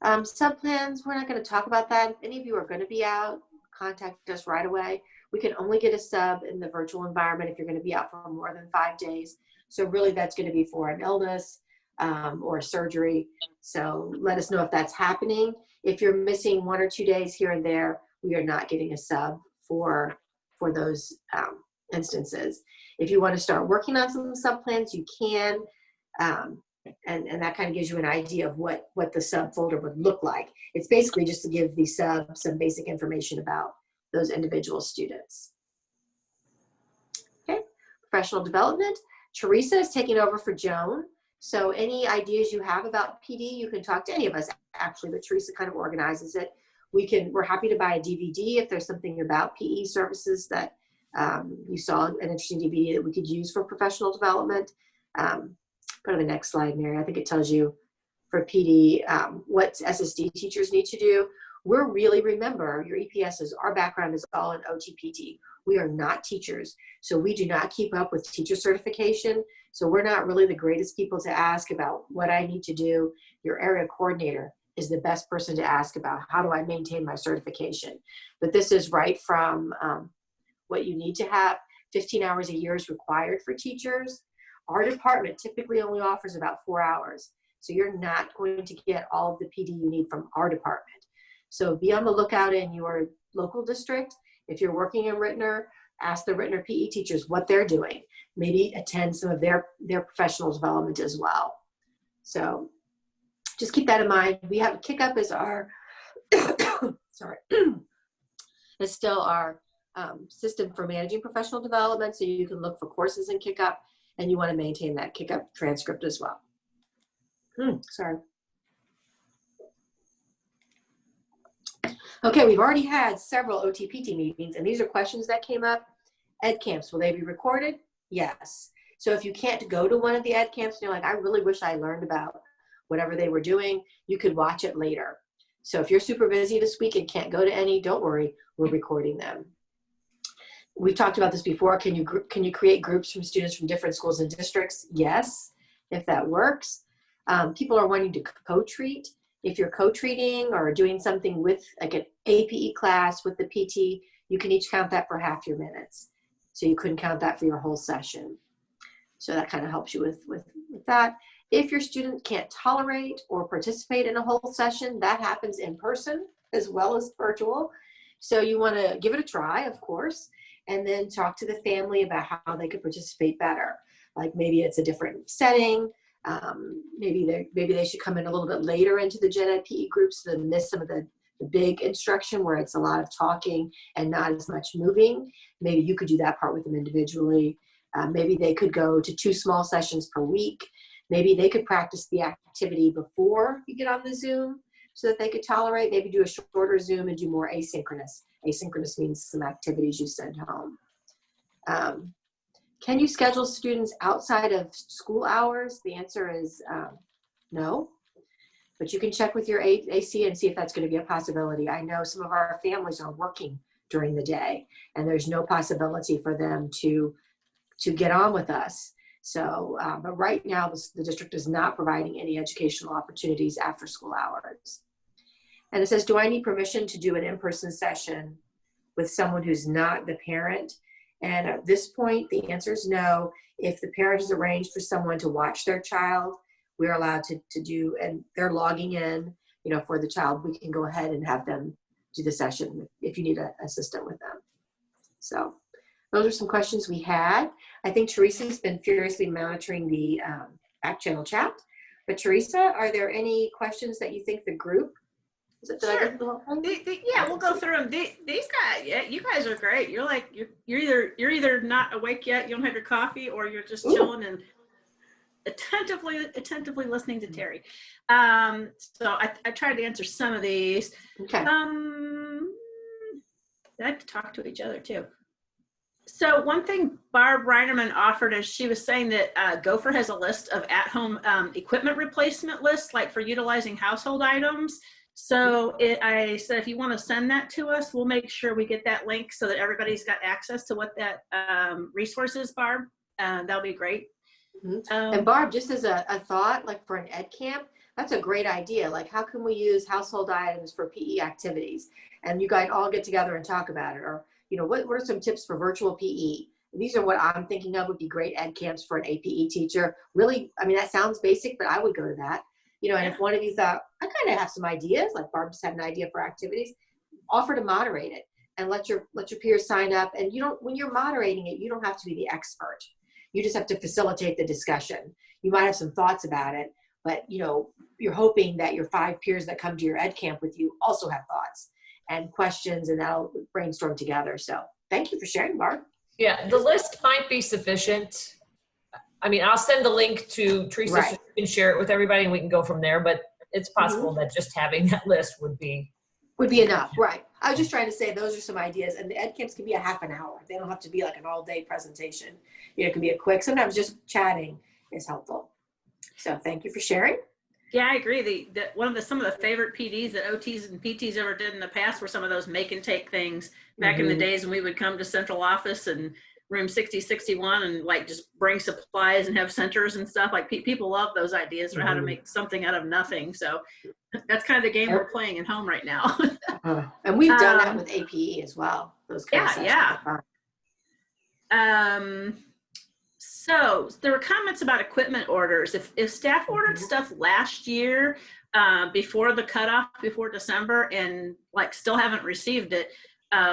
that. Sub-plans, we're not going to talk about that. If any of you are going to be out, contact us right away. We can only get a sub in the virtual environment if you're going to be out for more than 5 days. So really that's going to be for an illness or surgery. So let us know if that's happening. If you're missing 1 or 2 days here and there, we are not getting a sub for those instances. If you want to start working on some sub plans, you can. And that kind of gives you an idea of what the sub folder would look like. It's basically just to give the sub some basic information about those individual students. Okay, professional development. Teresa is taking over for Joan. So any ideas you have about PD, you can talk to any of us actually, but Teresa kind of organizes it. We're happy to buy a DVD if there's something about PE services that you saw an interesting DVD that we could use for professional development. Go to the next slide, Mary. I think it tells you for PD what SSD teachers need to do. We're really, remember, your EPSs, our background is all in OTPT. We are not teachers, so we do not keep up with teacher certification. So we're not really the greatest people to ask about what I need to do. Your area coordinator is the best person to ask about how do I maintain my certification. But this is right from what you need to have. 15 hours a year is required for teachers. Our department typically only offers about 4 hours. So you're not going to get all of the PD you need from our department. So be on the lookout in your local district. If you're working in Rittner, ask the Rittner PE teachers what they're doing. Maybe attend some of their professional development as well. So just keep that in mind. We have Kick-Up as our, sorry, is still our system for managing professional development. So you can look for courses in Kick-Up, and you want to maintain that Kick-Up transcript as well. Sorry. Okay, we've already had several OTPT meetings, and these are questions that came up. Ed camps, will they be recorded? Yes. So if you can't go to one of the ed camps, and you're like, I really wish I learned about whatever they were doing, you could watch it later. So if you're super busy this week and can't go to any, don't worry, we're recording them. We've talked about this before. Can you create groups from students from different schools and districts? Yes, if that works. People are wanting to co-treat. If you're co-treating or doing something with like an APE class with the PT, you can each count that for half your minutes. So you couldn't count that for your whole session. So that kind of helps you with that. If your student can't tolerate or participate in a whole session, that happens in person as well as virtual. So you want to give it a try, of course, and then talk to the family about how they could participate better. Like maybe it's a different setting. Maybe they should come in a little bit later into the gen ed PE groups so they miss some of the big instruction where it's a lot of talking and not as much moving. Maybe you could do that part with them individually. Maybe they could go to 2 small sessions per week. Maybe they could practice the activity before you get on the Zoom so that they could tolerate. Maybe do a shorter Zoom and do more asynchronous. Asynchronous means some activities you send home. Can you schedule students outside of school hours? The answer is no, but you can check with your AC and see if that's going to be a possibility. I know some of our families are working during the day and there's no possibility for them to get on with us. So, but right now the district is not providing any educational opportunities after school hours. And it says, do I need permission to do an in-person session with someone who's not the parent? And at this point, the answer is no. If the parent has arranged for someone to watch their child, we're allowed to do, and they're logging in, for the child, we can go ahead and have them do the session if you need an assistant with them. So those are some questions we had. I think Teresa's been furiously monitoring the back channel chat. But Teresa, are there any questions that you think the group? Sure. Yeah, we'll go through them. These guys, yeah, you guys are great. You're like you're either not awake yet, you don't have your coffee, or you're just chilling and attentively listening to Terry. So I tried to answer some of these. Okay. They like to talk to each other too. So one thing Barb Reinerman offered is she was saying that Gopher has a list of at-home equipment replacement lists, like for utilizing household items. So I said, if you want to send that to us, we'll make sure we get that link so that everybody's got access to what that resource is, Barb. That'll be great. And Barb, just as a thought, like for an ed camp, that's a great idea. Like, how can we use household items for PE activities? And you guys all get together and talk about it. Or, what are some tips for virtual PE? These are what I'm thinking of would be great ed camps for an APE teacher. Really, I mean, that sounds basic, but I would go to that. And if one of you thought, I kind of have some ideas, like Barb just had an idea for activities, offer to moderate it and let your peers sign up. And when you're moderating it, you don't have to be the expert. You just have to facilitate the discussion. You might have some thoughts about it, but you're hoping that your 5 peers that come to your ed camp with you also have thoughts and questions, and that'll brainstorm together. So thank you for sharing, Barb. Yeah, the list might be sufficient. I mean, I'll send the link to Teresa so Right. you can share it with everybody and we can go from there, but it's possible that just having that list would be enough, right? I was just trying to say those are some ideas, and the ed camps can be a half an hour. They don't have to be like an all-day presentation. You know, it can be a quick. Sometimes just chatting is helpful. So thank you for sharing. Yeah, I agree. Some of the favorite PDs that OTs and PTs ever did in the past were some of those make and take things back in the days when we would come to central office and room 6061 and like just bring supplies and have centers and stuff. Like people love those ideas for how to make something out of nothing. So that's kind of the game we're playing at home right now. And we've done that with APE as well. Those kind of sessions are fun. So there were comments about equipment orders. If staff ordered stuff last year before the cutoff, before December, and like still haven't received it,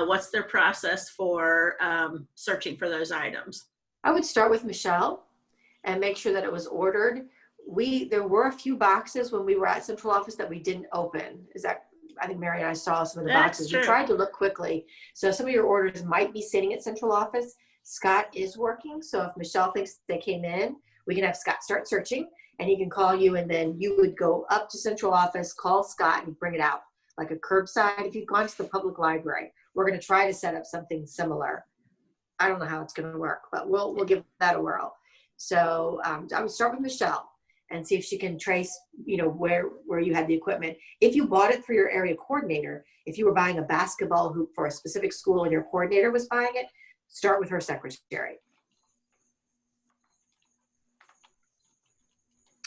what's their process for searching for those items? I would start with Michelle and make sure that it was ordered. There were a few boxes when we were at central office that we didn't open. I think Mary and I saw some of the boxes. We tried to look quickly. So some of your orders might be sitting at central office. Scott is working. So if Michelle thinks they came in, we can have Scott start searching and he can call you, and then you would go up to central office, call Scott and bring it out like a curbside. If you've gone to the public library, we're going to try to set up something similar. I don't know how it's going to work, but we'll give that a whirl. So I would start with Michelle and see if she can trace, you know, where you had the equipment. If you bought it for your area coordinator, if you were buying a basketball hoop for a specific school and your coordinator was buying it, start with her secretary.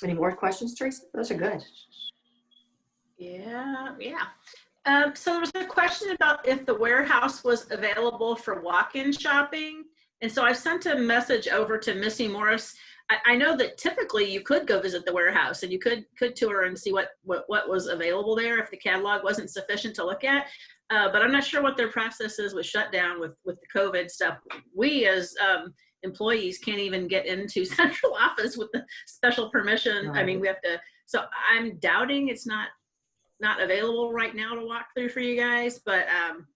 Any more questions, Teresa? Those are good. Yeah. So there was a question about if the warehouse was available for walk-in shopping. And so I sent a message over to Missy Morris. I know that typically you could go visit the warehouse and you could tour and see what was available there if the catalog wasn't sufficient to look at. But I'm not sure what their process is with shutdown with the COVID stuff. We as employees can't even get into central office with the special permission. Right. I mean, we have to, so I'm doubting it's not available right now to walk through for you guys, but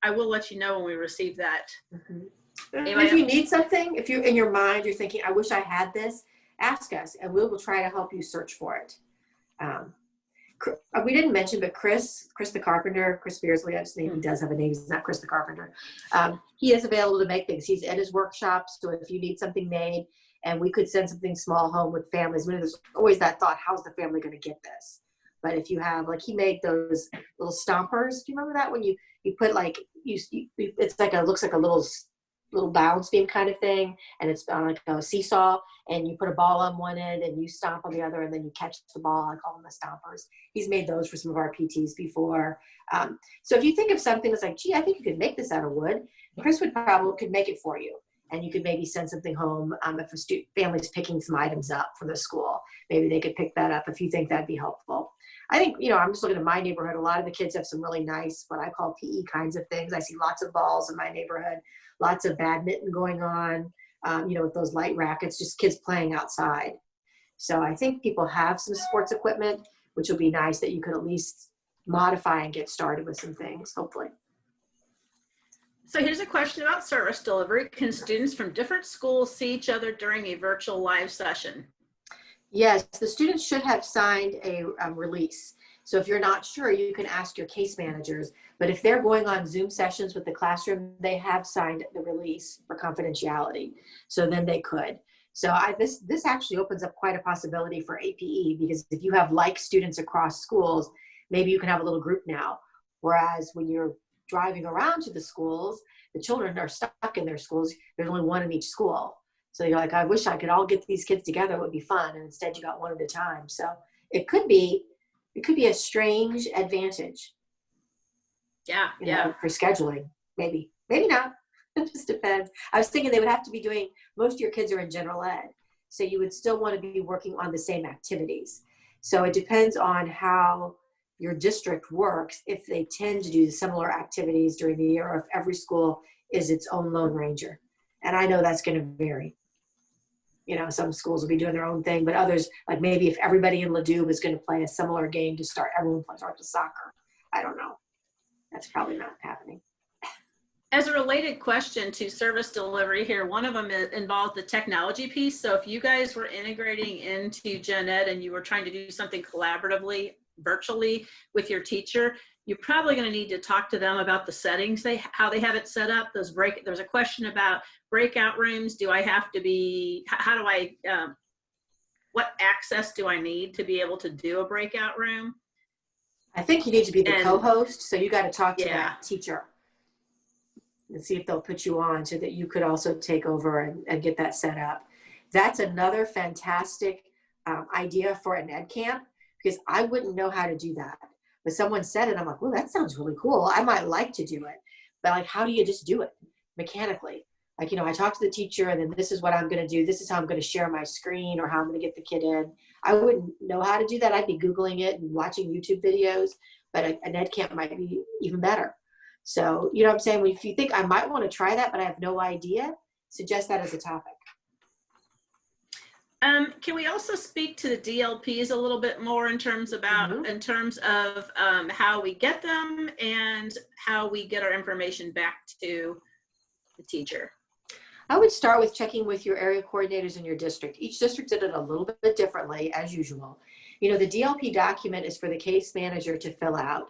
I will let you know when we receive that. If you need something, if you're in your mind, you're thinking, I wish I had this, ask us and we will try to help you search for it. We didn't mention, but Chris the carpenter, Chris Beersley, I just think he does have a name. He's not Chris the carpenter. He is available to make things. He's at his workshop. So if you need something made and we could send something small home with families, I mean, there's always that thought, how's the family going to get this? But if you have, like, he made those little stompers. Do you remember that when you put like, it's like looks like a little balance beam kind of thing, and it's on like a seesaw, and you put a ball on one end and you stomp on the other, and then you catch the ball. I call them the stompers. He's made those for some of our PTs before. So if you think of something that's like, gee, I think you could make this out of wood, Chris could make it for you, and you could maybe send something home. If a family's picking some items up for the school, maybe they could pick that up if you think that'd be helpful. I think, you know, I'm just looking at my neighborhood. A lot of the kids have some really nice, what I call PE kinds of things. I see lots of balls in my neighborhood, lots of badminton going on, you know, with those light rackets, just kids playing outside. So I think people have some sports equipment, which will be nice that you could at least modify and get started with some things, hopefully. So here's a question about service delivery. Can students from different schools see each other during a virtual live session? Yes, the students should have signed a release. So if you're not sure, you can ask your case managers. But if they're going on Zoom sessions with the classroom, they have signed the release for confidentiality. So then they could. So this actually opens up quite a possibility for APE, because if you have like students across schools, maybe you can have a little group now. Whereas when you're driving around to the schools, the children are stuck in their schools. There's only one in each school. So you're like, I wish I could all get these kids together. It would be fun. And instead you got one at a time. So it could be a strange advantage. Yeah. You know, for scheduling, maybe not. It just depends. I was thinking they would have to be doing, most of your kids are in general ed. So you would still want to be working on the same activities. So it depends on how your district works, if they tend to do similar activities during the year, or if every school is its own Lone Ranger. And I know that's going to vary. You know, some schools will be doing their own thing, but others, like maybe if everybody in Ladue is going to play a similar game to start, everyone starts with soccer. I don't know. That's probably not happening. As a related question to service delivery here, one of them involved the technology piece. So if you guys were integrating into Gen Ed and you were trying to do something collaboratively, virtually with your teacher, you're probably going to need to talk to them about the settings, how they have it set up. There's a question about breakout rooms. Do I have to be, how do I, what access do I need to be able to do a breakout room? I think you need to be the And- co-host, so you got to talk to Yeah. that teacher and see if they'll put you on so that you could also take over and get that set up. That's another fantastic idea for an ed camp, because I wouldn't know how to do that. But someone said it, I'm like, well, that sounds really cool. I might like to do it. But like, how do you just do it mechanically? Like, I talk to the teacher and then this is what I'm going to do. This is how I'm going to share my screen or how I'm going to get the kid in. I wouldn't know how to do that. I'd be Googling it and watching YouTube videos, but an ed camp might be even better. So, you know what I'm saying? If you think I might want to try that, but I have no idea, suggest that as a topic. Can we also speak to the DLPs a little bit more in terms of how we get them and how we get our information back to the teacher? I would start with checking with your area coordinators in your district. Each district did it a little bit differently, as usual. The DLP document is for the case manager to fill out,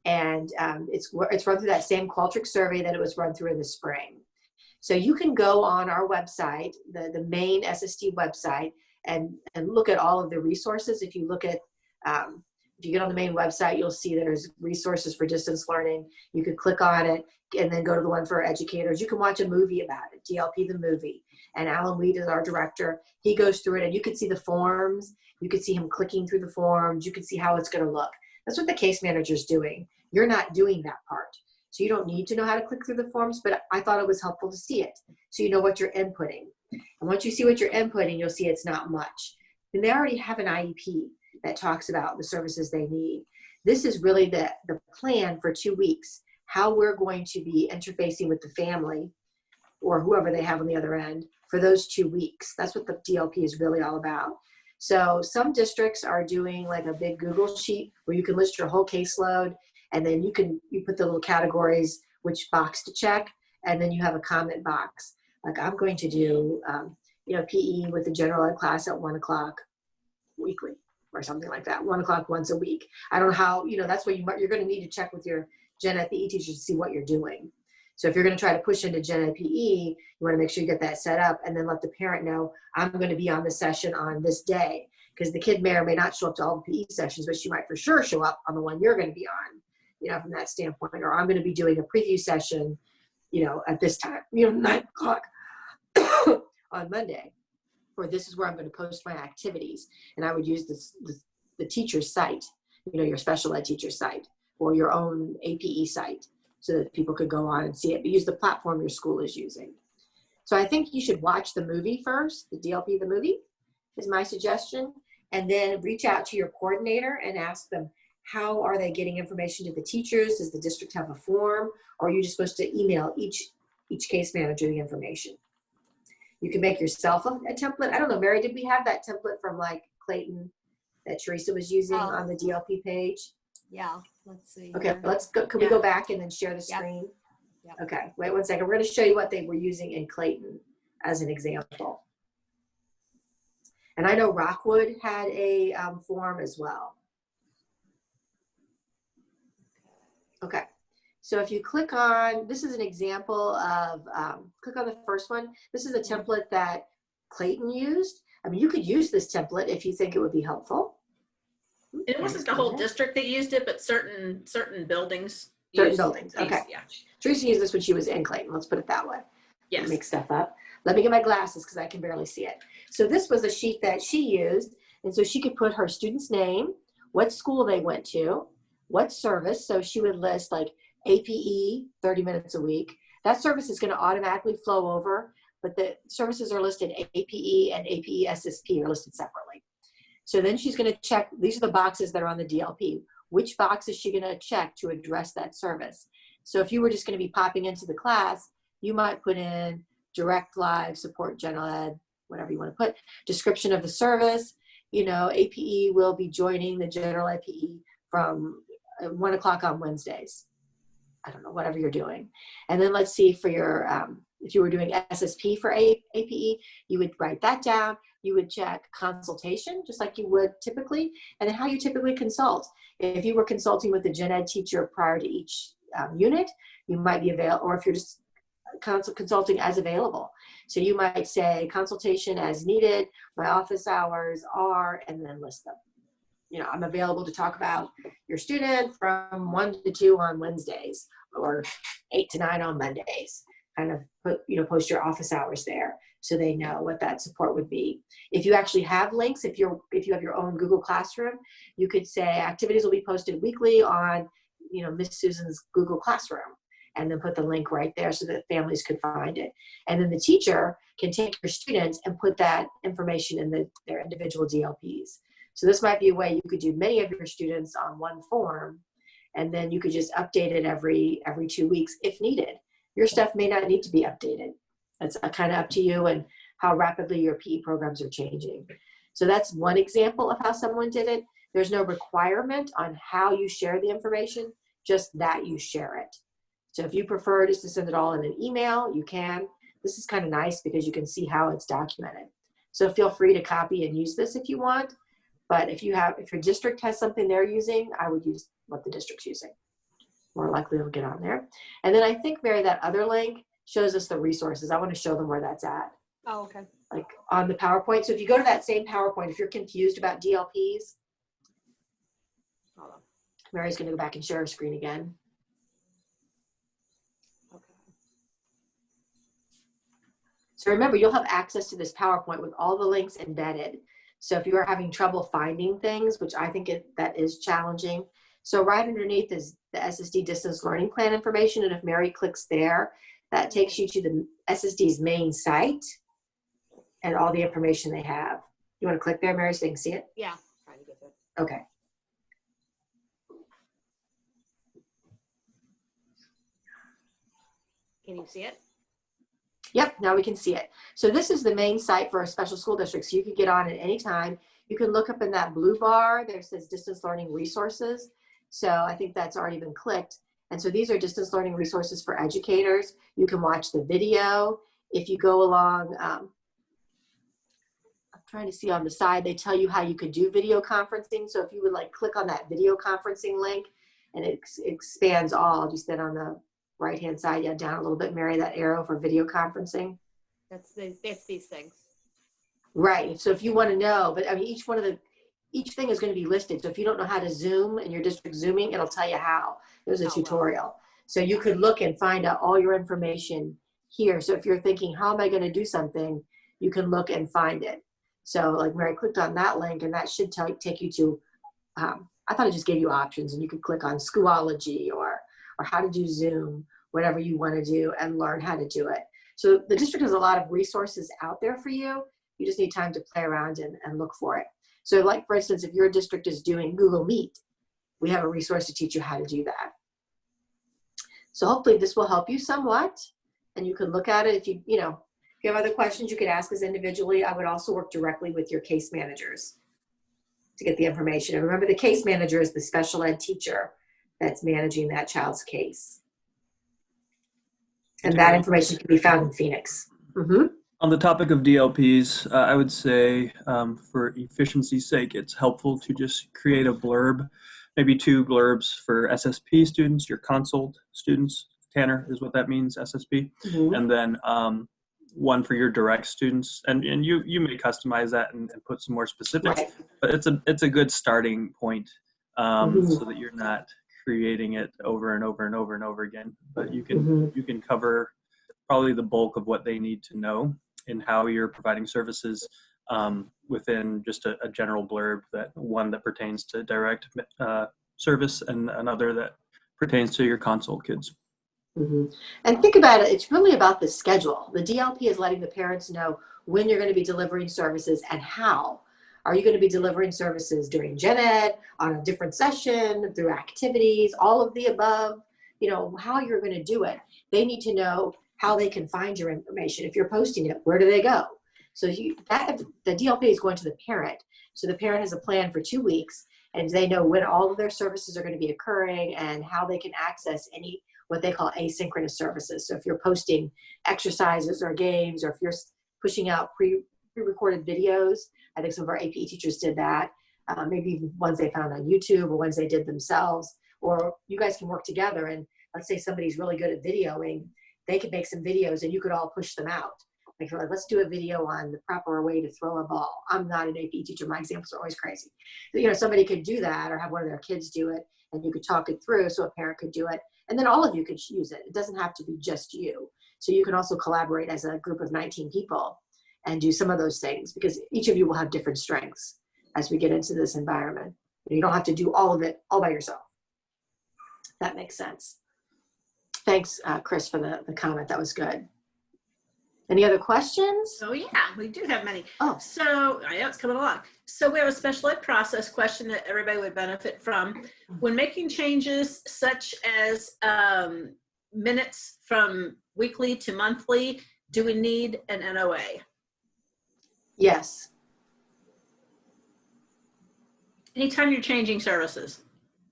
and it's run through that same Qualtrics survey that it was run through in the spring. So you can go on our website, the main SSD website, and look at all of the resources. If you look at, if you get on the main website, you'll see there's resources for distance learning. You could click on it and then go to the one for educators. You can watch a movie about it, DLP the movie. And Alan Weed is our director. He goes through it and you can see the forms. You can see him clicking through the forms. You can see how it's gonna look. That's what the case manager's doing. You're not doing that part. So you don't need to know how to click through the forms, but I thought it was helpful to see it. So you know what you're inputting. And once you see what you're inputting, you'll see it's not much. And they already have an IEP that talks about the services they need. This is really the plan for 2 weeks, how we're going to be interfacing with the family or whoever they have on the other end for those 2 weeks. That's what the DLP is really all about. So some districts are doing like a big Google sheet where you can list your whole caseload, and then you put the little categories, which box to check, and then you have a comment box. Like I'm going to do, PE with the general ed class at 1 o'clock weekly or something like that, 1 o'clock once a week. I don't know how, that's where you're going to need to check with your Gen Ed PE teachers to see what you're doing. So if you're going to try to push into Gen Ed PE, you want to make sure you get that set up and then let the parent know, I'm going to be on the session on this day, because the kid may or may not show up to all the PE sessions, but she might for sure show up on the one you're going to be on, from that standpoint. Or I'm going to be doing a preview session, at this time, 9 o'clock on Monday, or this is where I'm going to post my activities. And I would use the teacher's site, your special ed teacher site or your own APE site so that people could go on and see it, but use the platform your school is using. So I think you should watch the movie first, the DLP, the movie is my suggestion, and then reach out to your coordinator and ask them, how are they getting information to the teachers? Does the district have a form? Or are you just supposed to email each case manager the information? You can make yourself a template. I don't know, Mary, did we have that template from like Clayton that Teresa was using on the DLP page? Yeah, let's see. Okay, let's go. Can we go back and then share the screen? Yep. Okay, wait 1 second. We're going to show you what they were using in Clayton as an example. And I know Rockwood had a form as well. Okay, so if you click on, this is an example of, click on the first one. This is a template that Clayton used. I mean, you could use this template if you think it would be helpful. It wasn't the whole district that used it, but certain buildings. Certain buildings, okay. Yeah. Teresa used this when she was in Clayton, let's put it that way. Yes. Make stuff up. Let me get my glasses because I can barely see it. So this was a sheet that she used, and so she could put her student's name, what school they went to, what service. So she would list like APE, 30 minutes a week. That service is going to automatically flow over, but the services are listed APE and APE SSP are listed separately. So then she's going to check, these are the boxes that are on the DLP. Which box is she going to check to address that service? So if you were just going to be popping into the class, you might put in direct live support general ed, whatever you want to put, description of the service. APE will be joining the general ed PE from 1 o'clock on Wednesdays. I don't know, whatever you're doing. And then let's see for your, if you were doing SSP for APE, you would write that down. You would check consultation, just like you would typically, and then how you typically consult. If you were consulting with a gen ed teacher prior to each unit, you might be available, or if you're just consulting as available. So you might say consultation as needed, my office hours are, and then list them. You know, I'm available to talk about your student from 1 to 2 on Wednesdays, or 8 to 9 on Mondays. Kind of put, you know, post your office hours there so they know what that support would be. If you actually have links, if you have your own Google Classroom, you could say activities will be posted weekly on, you know, Miss Susan's Google Classroom, and then put the link right there so that families could find it. And then the teacher can take your students and put that information in their individual DLPs. So this might be a way you could do many of your students on one form, and then you could just update it every 2 weeks if needed. Your stuff may not need to be updated. That's kind of up to you and how rapidly your PE programs are changing. So that's one example of how someone did it. There's no requirement on how you share the information, just that you share it. So if you prefer just to send it all in an email, you can. This is kind of nice because you can see how it's documented. So feel free to copy and use this if you want. But if your district has something they're using, I would use what the district's using. More likely it'll get on there. And then I think, Mary, that other link shows us the resources. I want to show them where that's at. Oh, okay. Like on the PowerPoint. So if you go to that same PowerPoint, if you're confused about DLPs, Hold on. Mary's going to go back and share her screen again. Okay. So remember, you'll have access to this PowerPoint with all the links embedded. So if you are having trouble finding things, which I think that is challenging, so right underneath is the SSD distance learning plan information. And if Mary clicks there, that takes you to the SSD's main site and all the information they have. You want to click there, Mary, so you can see it? Yeah, trying to get there. Okay. Can you see it? Yep, now we can see it. So this is the main site for a special school district. So you can get on at any time. You can look up in that blue bar, there says distance learning resources. So I think that's already been clicked. And so these are distance learning resources for educators. You can watch the video. If you go along, I'm trying to see on the side, they tell you how you could do video conferencing. So if you would like click on that video conferencing link, and it expands all, just then on the right-hand side, yeah, down a little bit, Mary, that arrow for video conferencing. That's these things. Right. So if you want to know, but I mean, each thing is going to be listed. So if you don't know how to Zoom in your district Zooming, it'll tell you how. There's a tutorial. So you could look and find out all your information here. So if you're thinking, how am I going to do something? You can look and find it. So like Mary clicked on that link, and that should take you to, I thought it just gave you options, and you could click on Schoology or how to do Zoom, whatever you want to do, and learn how to do it. So the district has a lot of resources out there for you. You just need time to play around and look for it. So like, for instance, if your district is doing Google Meet, we have a resource to teach you how to do that. So hopefully this will help you somewhat, and you can look at it. If you have other questions, you could ask us individually. I would also work directly with your case managers to get the information. And remember, the case manager is the special ed teacher that's managing that child's case. And that information can be found in Phoenix. Mm-hmm. On the topic of DLPs, I would say for efficiency's sake, it's helpful to just create a blurb, maybe 2 blurbs for SSP students, your consult students. Tanner is what that means, SSP. Mm-hmm. And then one for your direct students. And you may customize that and put some more specifics, right. But it's a good starting point so that you're not creating it over and over and over and over again. But you can cover probably the bulk of what they need to know in how you're providing services within just a general blurb, one that pertains to direct service and another that pertains to your consult kids. Mm-hmm. And think about it, it's really about the schedule. The DLP is letting the parents know when you're going to be delivering services and how. Are you going to be delivering services during gen ed, on a different session, through activities, all of the above? How you're going to do it. They need to know how they can find your information. If you're posting it, where do they go? So the DLP is going to the parent. So the parent has a plan for 2 weeks, and they know when all of their services are going to be occurring and how they can access any what they call asynchronous services. So if you're posting exercises or games, or if you're pushing out pre-recorded videos, I think some of our APE teachers did that. Maybe even ones they found on YouTube or ones they did themselves. Or you guys can work together, and let's say somebody's really good at videoing, they could make some videos and you could all push them out. Like, you're like, let's do a video on the proper way to throw a ball. I'm not an AP teacher. My examples are always crazy. But, you know, somebody could do that, or have one of their kids do it, and you could talk it through so a parent could do it. And then all of you could use it. It doesn't have to be just you. So you can also collaborate as a group of 19 people and do some of those things, because each of you will have different strengths as we get into this environment. You don't have to do all of it all by yourself. That makes sense. Thanks, Chris, for the comment. That was good. Any other questions? Oh yeah, we do have many. Oh. So I know it's coming along. So we have a special ed process question that everybody would benefit from. When making changes such as minutes from weekly to monthly, do we need an NOA? Yes. Anytime you're changing services,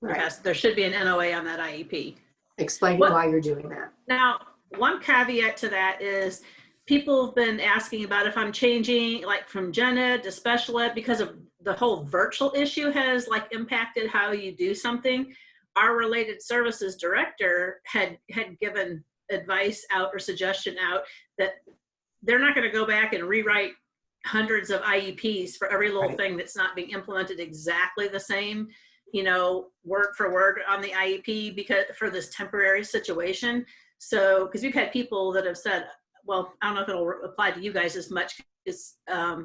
Right. there should be an NOA on that IEP. Explain What- why you're doing that. Now, one caveat to that is people have been asking about if I'm changing like from gen ed to special ed, because of the whole virtual issue has like impacted how you do something. Our related services director had given advice out or suggestion out that they're not going to go back and rewrite hundreds of IEPs for every little Right. thing that's not being implemented exactly the same, you know, word for word on the IEP, because for this temporary situation. So, because we've had people that have said, well, I don't know if it'll apply to you guys as much as, I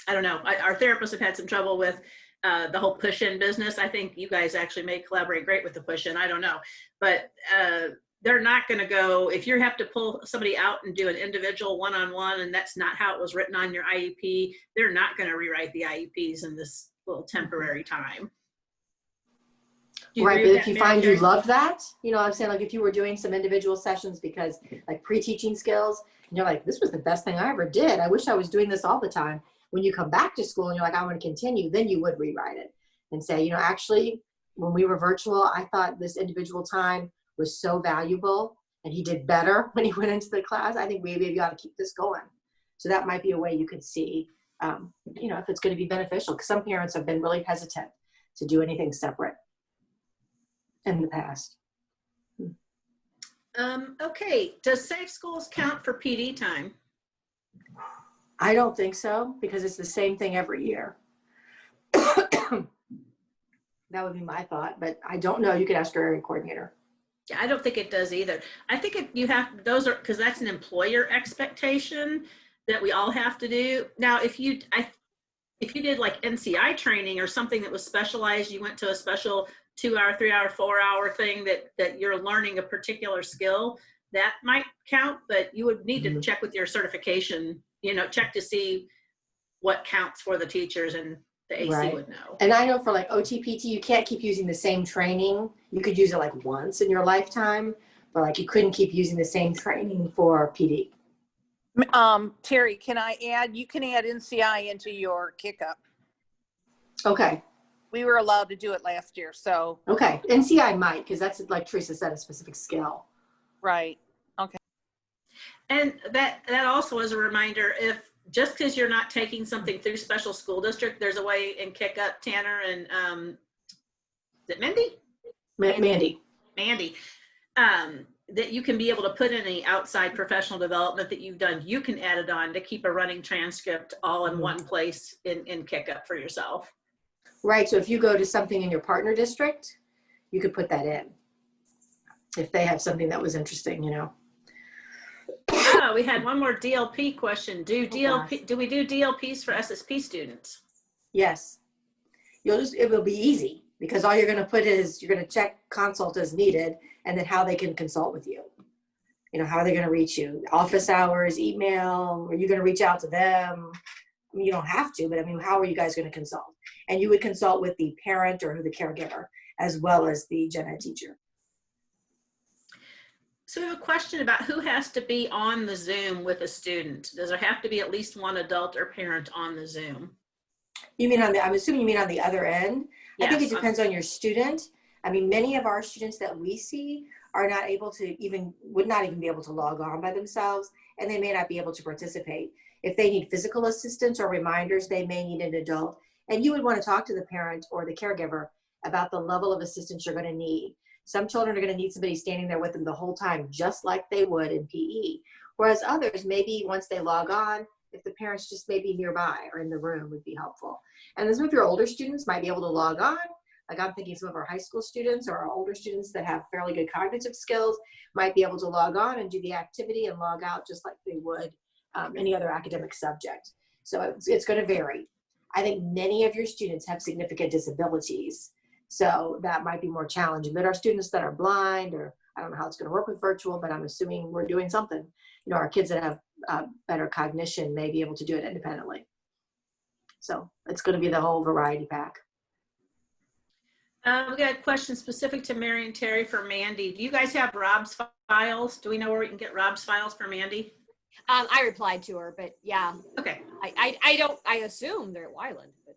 don't know. Our therapists have had some trouble with the whole push-in business. I think you guys actually may collaborate great with the push-in. I don't know. But they're not going to go, if you have to pull somebody out and do an individual one-on-one, and that's not how it was written on your IEP, they're not going to rewrite the IEPs in this little temporary time. Do you Right, agree but with if that, you Mary find you Jo? love that, you know what I'm saying? Like, if you were doing some individual sessions because like pre-teaching skills, and you're like, this was the best thing I ever did. I wish I was doing this all the time. When you come back to school and you're like, I want to continue, then you would rewrite it and say, you know, actually, when we were virtual, I thought this individual time was so valuable, and he did better when he went into the class. I think maybe you ought to keep this going. So that might be a way you could see, you know, if it's going to be beneficial, because some parents have been really hesitant to do anything separate in the past. Okay, does Safe Schools count for PD time? I don't think so, because it's the same thing every year. That would be my thought, but I don't know. You could ask your area coordinator. Yeah, I don't think it does either. I think you have, those are, because that's an employer expectation that we all have to do. Now, if you did like NCI training or something that was specialized, you went to a special 2-hour, 3-hour, 4-hour thing that you're learning a particular skill, that might count, but you would need to check with your certification, you know, check to see what counts for the teachers, and the AC Right. would know. And I know for like OTPT, you can't keep using the same training. You could use it like once in your lifetime, but like you couldn't keep using the same training for PD. Terry, can I add, you can add NCI into your kick-up. Okay. We were allowed to do it last year, so, Okay. NCI might, because that's, like Teresa said, a specific skill. right. And that also is a reminder, if just because you're not taking something through special school district, there's a way in Kick Up, Tanner and is it Mindy? Mandy. Mandy, that you can be able to put in any outside professional development that you've done. You can add it on to keep a running transcript all in one place in Kick Up for yourself. Right. So if you go to something in your partner district, you could put that in. If they have something that was interesting, you know. Oh, we had one more DLP question. Do gosh. we do DLPs for SSP students? Yes. It will be easy, because all you're going to put is, you're going to check consult as needed, and then how they can consult with you. You know, how are they going to reach you? Office hours, email, are you going to reach out to them? I mean, you don't have to, but I mean, how are you guys going to consult? And you would consult with the parent or the caregiver, as well as the gen ed teacher. So we have a question about who has to be on the Zoom with a student. Does there have to be at least one adult or parent on the Zoom? You mean I'm assuming you mean on the other end? I think it Yes. depends on your student. I mean, many of our students that we see are not able to would not even be able to log on by themselves, and they may not be able to participate. If they need physical assistance or reminders, they may need an adult. And you would want to talk to the parent or the caregiver about the level of assistance you're going to need. Some children are going to need somebody standing there with them the whole time, just like they would in PE. Whereas others, maybe once they log on, if the parents just maybe nearby or in the room would be helpful. And then some of your older students might be able to log on. Like I'm thinking some of our high school students or our older students that have fairly good cognitive skills might be able to log on and do the activity and log out just like they would any other academic subject. So it's going to vary. I think many of your students have significant disabilities, so that might be more challenging. But our students that are blind, or I don't know how it's going to work with virtual, but I'm assuming we're doing something. You know, our kids that have better cognition may be able to do it independently. So it's going to be the whole variety pack. We got a question specific to Mary and Terry for Mandy. Do you guys have Rob's files? Do we know where we can get Rob's files for Mandy? I replied to her, but yeah, Okay. I assume they're at Wyland, but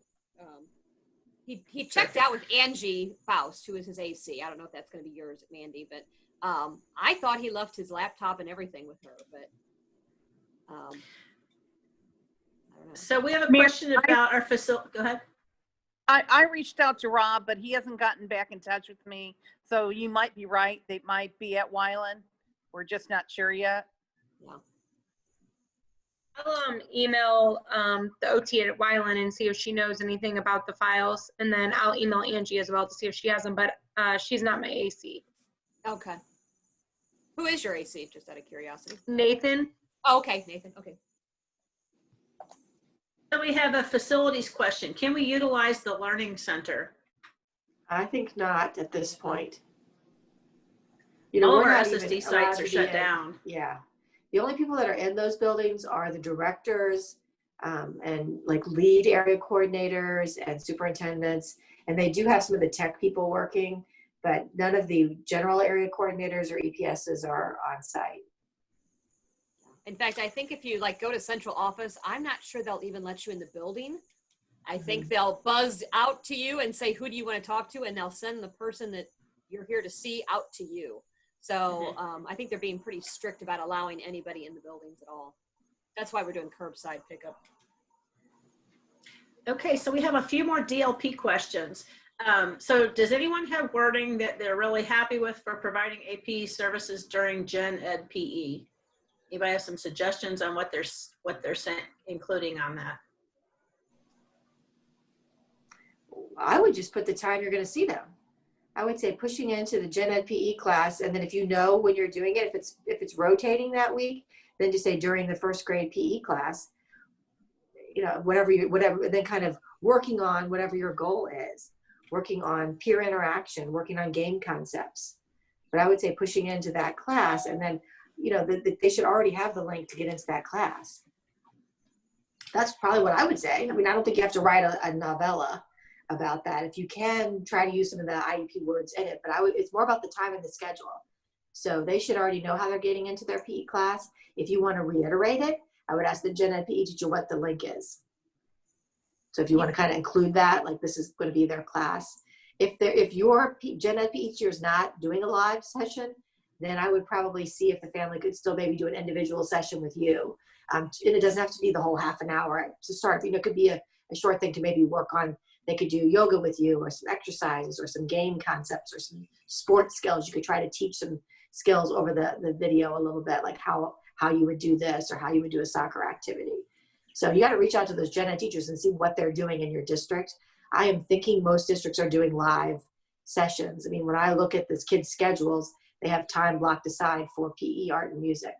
he checked out with Angie Faust, who is his AC. I don't know if that's going to be yours at Mandy, but I thought he left his laptop and everything with her, but I don't know. So we have a question about our facility. Go ahead. I reached out to Rob, but he hasn't gotten back in touch with me. So you might be right. They might be at Wyland. We're just not sure yet. Yeah. I'll email the OT at Wyland and see if she knows anything about the files, and then I'll email Angie as well to see if she has them, but she's not my AC. Okay. Who is your AC, just out of curiosity? Nathan? Oh, okay, Nathan, okay. So we have a facilities question. Can we utilize the Learning Center? I think not at this point. You All we're our not even SSD allowed sites to are be shut in. down. Yeah. The only people that are in those buildings are the directors and like lead area coordinators and superintendents. And they do have some of the tech people working, but none of the general area coordinators or EPSs are on site. In fact, I think if you like go to central office, I'm not sure they'll even let you in the building. I think they'll buzz out to you and say, who do you want to talk to? And they'll send the person that you're here to see out to you. So I think they're being pretty strict about allowing anybody in the buildings at all. That's why we're doing curbside pickup. Okay, so we have a few more DLP questions. So does anyone have wording that they're really happy with for providing APE services during Gen Ed PE? Anybody have some suggestions on what they're saying, including on that? I would just put the time you're going to see them. I would say pushing into the Gen Ed PE class, and then if you know when you're doing it, if it's rotating that week, then just say during the first grade PE class, you know, whatever, then kind of working on whatever your goal is, working on peer interaction, working on game concepts. But I would say pushing into that class, and then, you know, they should already have the link to get into that class. That's probably what I would say. I mean, I don't think you have to write a novella about that. If you can, try to use some of the IEP words in it, but it's more about the time and the schedule. So they should already know how they're getting into their PE class. If you want to reiterate it, I would ask the Gen Ed PE teacher what the link is. So if you want to kind of include that, like this is going to be their class. If your Gen Ed PE teacher is not doing a live session, then I would probably see if the family could still maybe do an individual session with you. And it doesn't have to be the whole half an hour to start. You know, it could be a short thing to maybe work on. They could do yoga with you, or some exercises, or some game concepts, or some sports skills. You could try to teach some skills over the video a little bit, like how you would do this, or how you would do a soccer activity. So you got to reach out to those Gen Ed teachers and see what they're doing in your district. I am thinking most districts are doing live sessions. I mean, when I look at this kids' schedules, they have time blocked aside for PE, art, and music.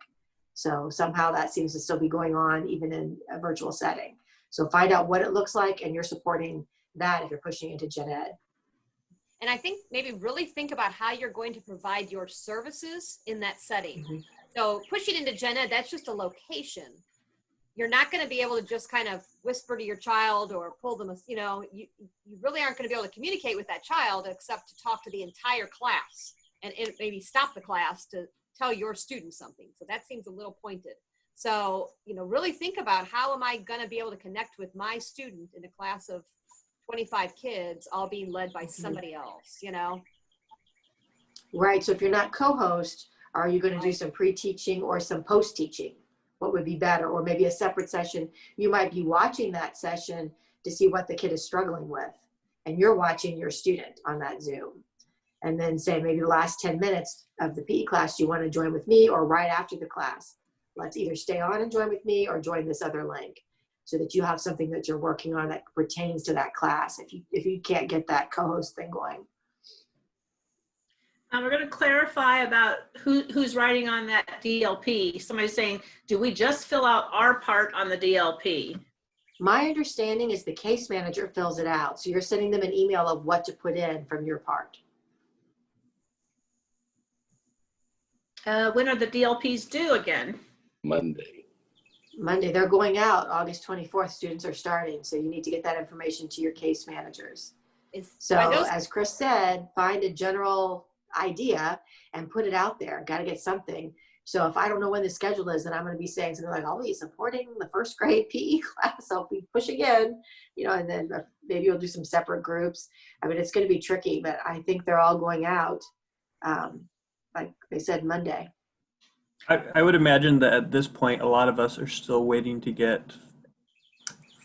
So somehow that seems to still be going on even in a virtual setting. So find out what it looks like, and you're supporting that if you're pushing into Gen Ed. And I think maybe really think about how you're going to provide your services in that setting. So pushing into Gen Ed, that's just a location. You're not going to be able to just kind of whisper to your child or pull them, you know, you really aren't going to be able to communicate with that child except to talk to the entire class and maybe stop the class to tell your student something. So that seems a little pointed. So, you know, really think about how am I going to be able to connect with my student in a class of 25 kids all being led by somebody else, you know? Right. So if you're not co-host, are you going to do some pre-teaching or some post-teaching? What would be better? Or maybe a separate session. You might be watching that session to see what the kid is struggling with. And you're watching your student on that Zoom. And then say maybe the last 10 minutes of the PE class, you want to join with me, or right after the class, let's either stay on and join with me or join this other link, so that you have something that you're working on that pertains to that class if you can't get that co-host thing going. We're going to clarify about who's writing on that DLP. Somebody's saying, do we just fill out our part on the DLP? My understanding is the case manager fills it out. So you're sending them an email of what to put in from your part. When are the DLPs due again? Monday. They're going out August 24th. Students are starting. So you need to get that information to your case managers. So as Chris said, find a general idea and put it out there. Got to get something. So if I don't know when the schedule is, then I'm going to be saying something like, I'll be supporting the first grade PE class. I'll be pushing in, and then maybe you'll do some separate groups. I mean, it's going to be tricky, but I think they're all going out, like they said, Monday. I would imagine that at this point, a lot of us are still waiting to get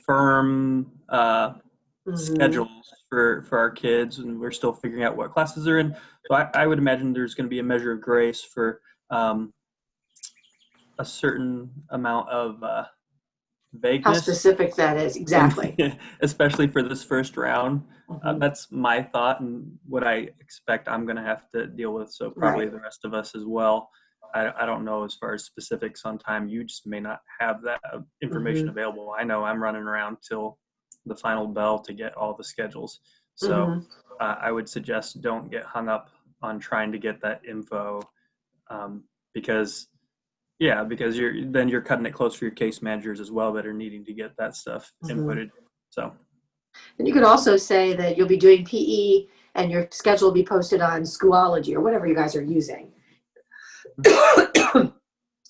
firm schedules for our kids, and we're still figuring out what classes they're in. So I would imagine there's going to be a measure of grace for a certain amount of vagueness. How specific that is, exactly. Especially for this first round. That's my thought and what I expect I'm going to have to deal with. So probably the rest of us as well. I don't know as far as specifics on time. You just may not have that information available. I know I'm running around till the final bell to get all the schedules. So I would suggest don't get hung up on trying to get that info because you're cutting it close for your case managers as well that are needing to get that stuff inputted. So, and you could also say that you'll be doing PE and your schedule will be posted on Schoology or whatever you guys are using.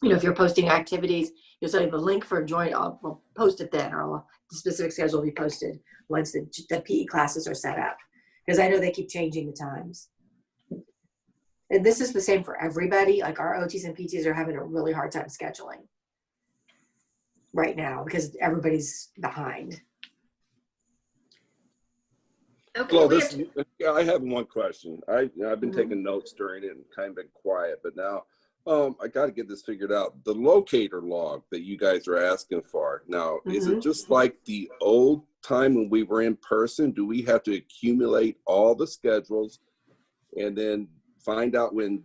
If you're posting activities, you'll say the link for join. I'll post it then, or the specific schedule will be posted once the PE classes are set up, because I know they keep changing the times. And this is the same for everybody. Like our OTs and PTs are having a really hard time scheduling right now because everybody's behind. Okay. Well, I have one question. I've been taking notes during it and kind of been quiet, but now I got to get this figured out. The locator log that you guys are asking for now, is it just like the old time when we were in person? Do we have to accumulate all the schedules and then find out when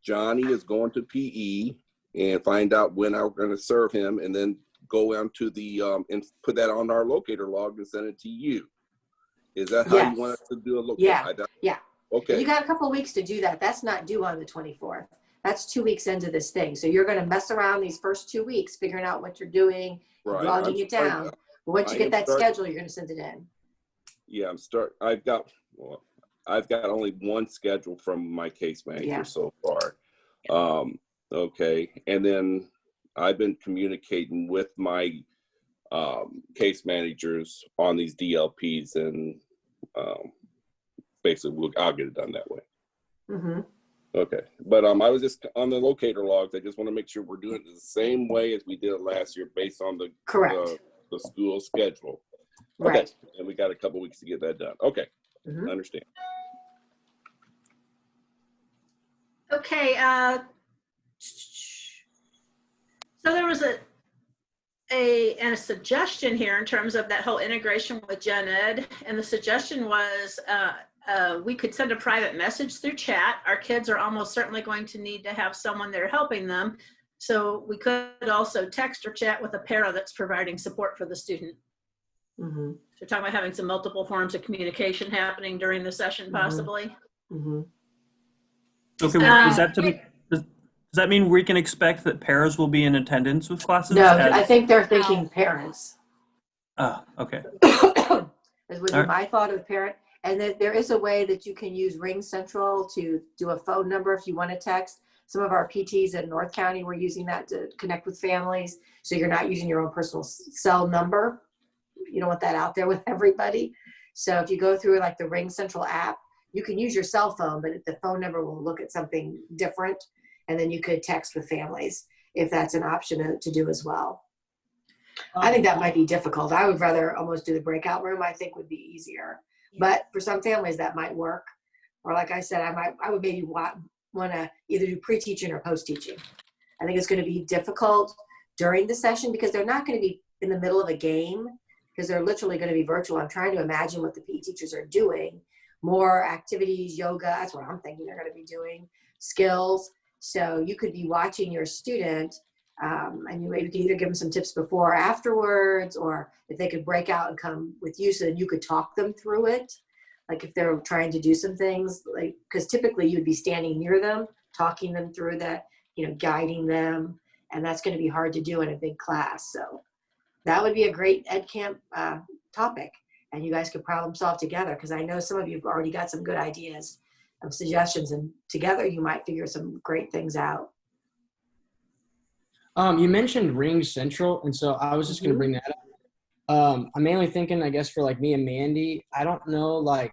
Johnny is going to PE and find out when I'm going to serve him, and then go on to the and put that on our locator log and send it to you? Is that how you want us to do a locator? Yeah. Okay. You got a couple of weeks to do that. That's not due on the 24th. That's 2 weeks into this thing. So you're going to mess around these first 2 weeks, figuring out what you're doing, logging it down. But once you get that schedule, you're going to send it in. Yeah, I've got only one schedule from my case manager so far. Okay. And then I've been communicating with my case managers on these DLPs, and basically I'll get it done that way. Okay. But I was just on the locator logs. I just want to make sure we're doing it the same way as we did it last year based on the school schedule. Okay. Right. And we got a couple weeks to get that done. Okay. I understand. Okay. So there was a suggestion here in terms of that whole integration with Gen Ed, and the suggestion was we could send a private message through chat. Our kids are almost certainly going to need to have someone there helping them, so we could also text or chat with a para that's providing support for the student. So we're talking about having some multiple forms of communication happening during the session, possibly. Okay, does that mean we can expect that paras will be in attendance with classes? No, I think they're thinking parents. Oh, okay. That would be my thought of parent. And that there is a way that you can use Ring Central to do a phone number if you want to text. Some of our PTs in North County were using that to connect with families. So you're not using your own personal cell number. You don't want that out there with everybody. So if you go through like the Ring Central app, You can use your cell phone, but the phone number will look at something different. And then you could text with families if that's an option to do as well. I think that might be difficult. I would rather almost do the breakout room, I think would be easier. But for some families that might work. Or like I said, I would maybe want to either do pre-teaching or post-teaching. I think it's going to be difficult during the session because they're not going to be in the middle of a game because they're literally going to be virtual. I'm trying to imagine what the PE teachers are doing. More activities, yoga, that's what I'm thinking they're going to be doing, skills. So you could be watching your student and you maybe could either give them some tips before or afterwards, or if they could break out and come with you so that you could talk them through it. Like if they're trying to do some things, like, because typically you would be standing near them, talking them through that, guiding them. And that's going to be hard to do in a big class. So that would be a great Ed Camp topic. And you guys could problem solve together, because I know some of you have already got some good ideas of suggestions, and together you might figure some great things out. You mentioned Ring Central, and so I was just going to bring that up. I'm mainly thinking, I guess, for like me and Mandy, I don't know, like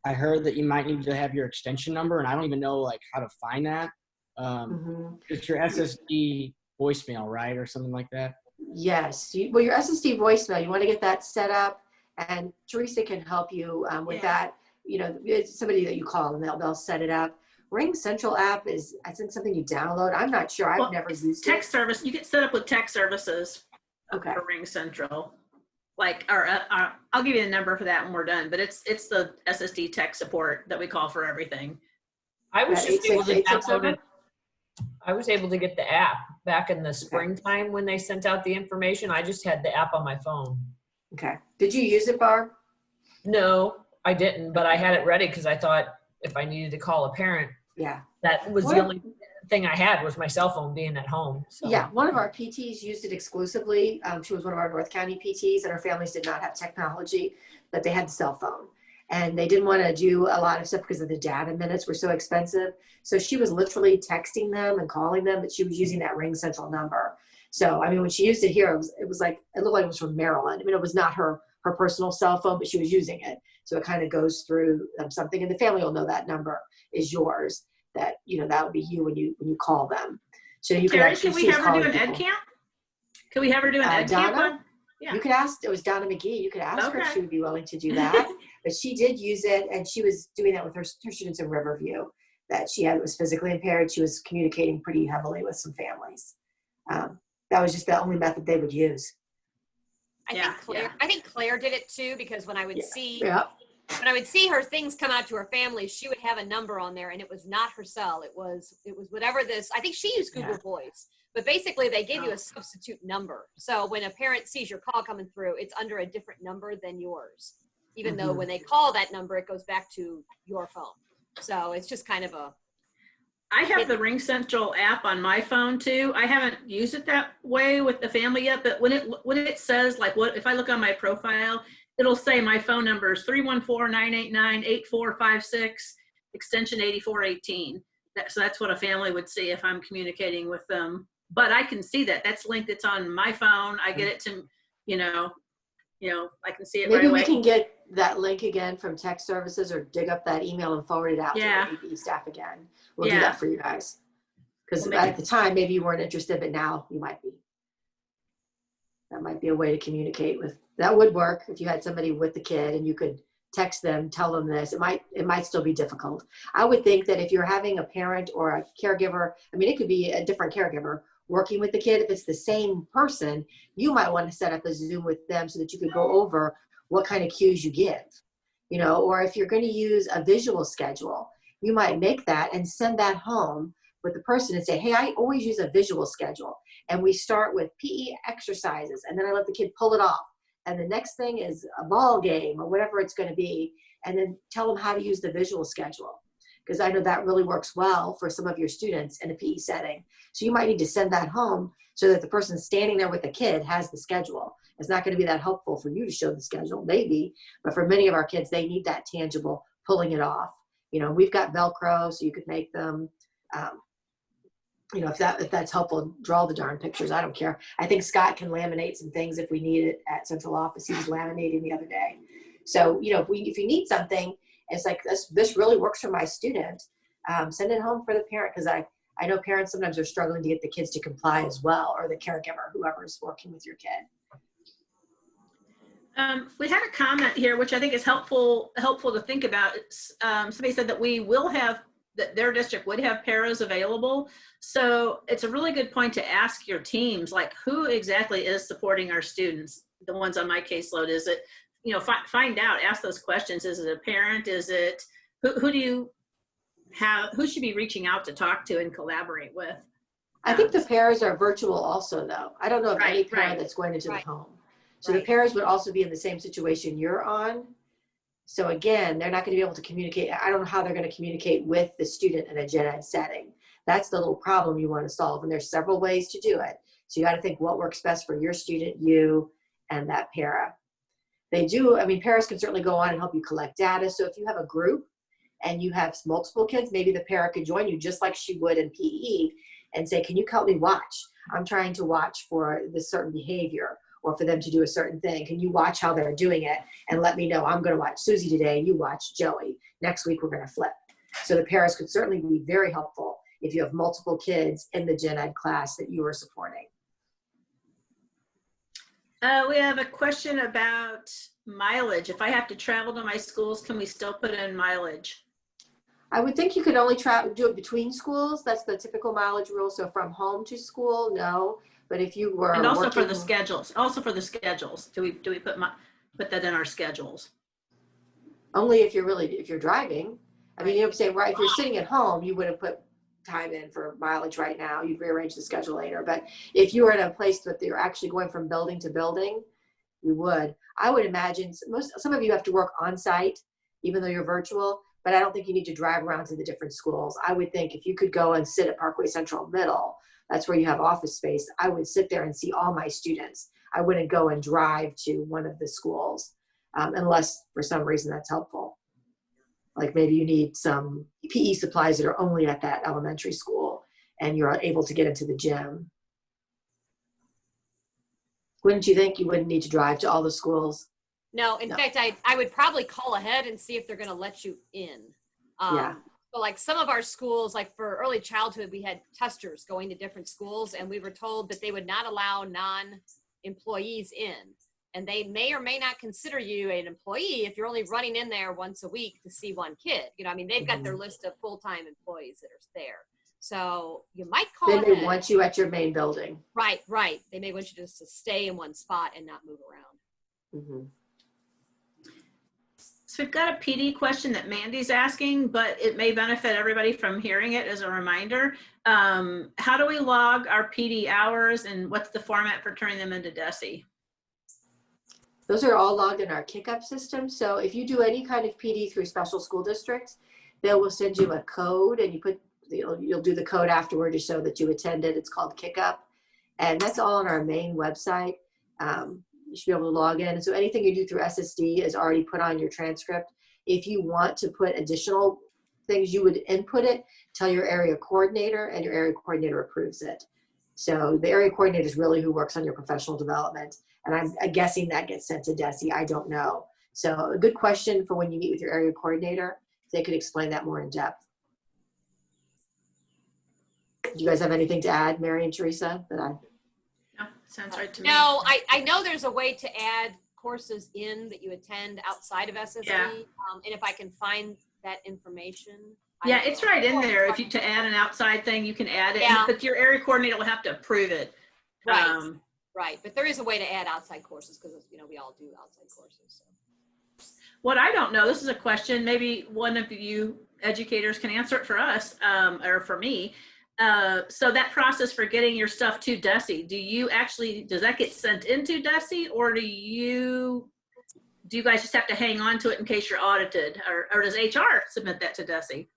I heard that you might need to have your extension number, and I don't even know like how to find that. It's your SSD voicemail, right? Or something like that? Yes. Well, your SSD voicemail, you want to get that set up, and Teresa can help you with that. It's somebody that you call and they'll set it up. Ring Central app I think something you download. I'm not sure. I've never used it. Text service. You get set up with text services. Okay. For Ring Central. I'll give you the number for that when we're done, but it's the SSD tech support that we call for everything. I was just able to download it. 867? I was able to get the app back in the springtime when they sent out the information. I just had the app on my phone. Okay. Did you use it, Barb? No, I didn't, but I had it ready because I thought if I needed to call a parent, Yeah. that was the only thing I had was my cell phone being at home. So. Yeah, one of our PTs used it exclusively. She was one of our North County PTs, and her families did not have technology, but they had the cell phone. And they didn't want to do a lot of stuff because of the data minutes were so expensive. So she was literally texting them and calling them, but she was using that Ring Central number. So, I mean, when she used it here, it looked like it was from Maryland. I mean, it was not her personal cell phone, but she was using it. So it kind of goes through something, and the family will know that number is yours. That that would be you when you call them. So you can actually. Can we have her do an Ed Camp? Can we have her do an Ed Camp? Yeah. You could ask. It was Donna McGee. You could ask her if she would be willing to do that. But she did use it, and she was doing that with her students in Riverview. That she was physically impaired. She was communicating pretty heavily with some families. That was just the only method they would use. I think Claire did it too, because when I would see her things come out to her family, she would have a number on there, and it was not her cell. It was whatever this. I think she used Google Voice, but basically they gave you a substitute number. So when a parent sees your call coming through, it's under a different number than yours, even though when they call that number, it goes back to your phone. So it's just kind of I have the Ring Central app on my phone too. I haven't used it that way with the family yet, but when it says like if I look on my profile, it'll say my phone number is 314-989-8456, extension 8418. So that's what a family would see if I'm communicating with them. But I can see that. That's linked. It's on my phone. I get it to, I can see it right away. Maybe we can get that link again from tech services, or dig up that email and forward it out to the APE staff again. We'll do that for you guys. Because at the time, maybe you weren't interested, but now you might be. That might be a way to communicate with. That would work if you had somebody with the kid and you could text them, tell them this. It might still be difficult. I would think that if you're having a parent or a caregiver, I mean, it could be a different caregiver working with the kid. If it's the same person, you might want to set up a Zoom with them so that you could go over what kind of cues you give, or if you're going to use a visual schedule, you might make that and send that home with the person and say, hey, I always use a visual schedule. And we start with PE exercises, and then I let the kid pull it off. And the next thing is a ball game or whatever it's going to be. And then tell them how to use the visual schedule. Because I know that really works well for some of your students in a PE setting. So you might need to send that home so that the person standing there with the kid has the schedule. It's not going to be that helpful for you to show the schedule, maybe. But for many of our kids, they need that tangible pulling it off. We've got Velcro, so you could make them, if that's helpful, draw the darn pictures. I don't care. I think Scott can laminate some things if we need it at central office. He was laminating the other day. So, if you need something It's like, this really works for my student. Send it home for the parent, because I know parents sometimes are struggling to get the kids to comply as well, or the caregiver, whoever's working with your kid. We had a comment here, which I think is helpful to think about. Somebody said that that their district would have paras available. So it's a really good point to ask your teams, like, who exactly is supporting our students? The ones on my caseload, is it, find out, ask those questions. Is it a parent? Is it, who do you have, who should be reaching out to talk to and collaborate with? I think the paras are virtual also, though. I don't know of any para that's going into the home. So the paras would also be in the same situation you're on. So again, they're not going to be able to communicate. I don't know how they're going to communicate with the student in a gen ed setting. That's the little problem you want to solve. And there's several ways to do it. So you got to think what works best for your student, you, and that para. Paras can certainly go on and help you collect data. So if you have a group and you have multiple kids, maybe the para could join you just like she would in PE and say, can you help me watch? I'm trying to watch for this certain behavior, or for them to do a certain thing. Can you watch how they're doing it and let me know? I'm going to watch Susie today, you watch Joey. Next week, we're going to flip. So the paras could certainly be very helpful if you have multiple kids in the gen ed class that you are supporting. We have a question about mileage. If I have to travel to my schools, can we still put in mileage? I would think you could only do it between schools. That's the typical mileage rule. So from home to school, no. But if you were And also working, for the schedules, do we put that in our schedules? only if you're driving. I mean, I'm saying, right, if you're sitting at home, you wouldn't put time in for mileage right now. You'd rearrange the schedule later. But if you were in a place that you're actually going from building to building, you would. I would imagine some of you have to work on site, even though you're virtual, but I don't think you need to drive around to the different schools. I would think if you could go and sit at Parkway Central Middle, that's where you have office space, I would sit there and see all my students. I wouldn't go and drive to one of the schools unless for some reason that's helpful. Like maybe you need some PE supplies that are only at that elementary school and you're able to get into the gym. Wouldn't you think you wouldn't need to drive to all the schools? No, in fact, I would probably call ahead and see if they're going to let you in. Yeah. So like some of our schools, like for early childhood, we had testers going to different schools, and we were told that they would not allow non-employees in. And they may or may not consider you an employee if you're only running in there once a week to see one kid. They've got their list of full-time employees that are there. So you might call Then ahead. they want you at your main building. Right. They may want you just to stay in one spot and not move around. Mm-hmm. So we've got a PD question that Mandy's asking, but it may benefit everybody from hearing it as a reminder. How do we log our PD hours, and what's the format for turning them into DESI? Those are all logged in our Kickup system. So if you do any kind of PD through special school districts, they will send you a code, and you'll do the code afterward to show that you attended. It's called Kickup, and that's all on our main website. You should be able to log in. And so anything you do through SSD is already put on your transcript. If you want to put additional things, you would input it, tell your area coordinator, and your area coordinator approves it. So the area coordinator is really who works on your professional development. And I'm guessing that gets sent to DESI. I don't know. So a good question for when you meet with your area coordinator. They could explain that more in depth. Do you guys have anything to add, Mary and Teresa? No, sounds right to me. No, I know there's a way to add courses in that you attend outside of SSD. Yeah. And if I can find that information. Yeah, it's right in there. If you to add an outside thing, you can add it, Yeah. but your area coordinator will have to approve it. Right. Right. But there is a way to add outside courses because, we all do outside courses. So. What I don't know, this is a question, maybe one of you educators can answer it for us, or for me. So that process for getting your stuff to DESI, does that get sent into DESI, or do you guys just have to hang on to it in case you're audited, or does HR submit that to DESI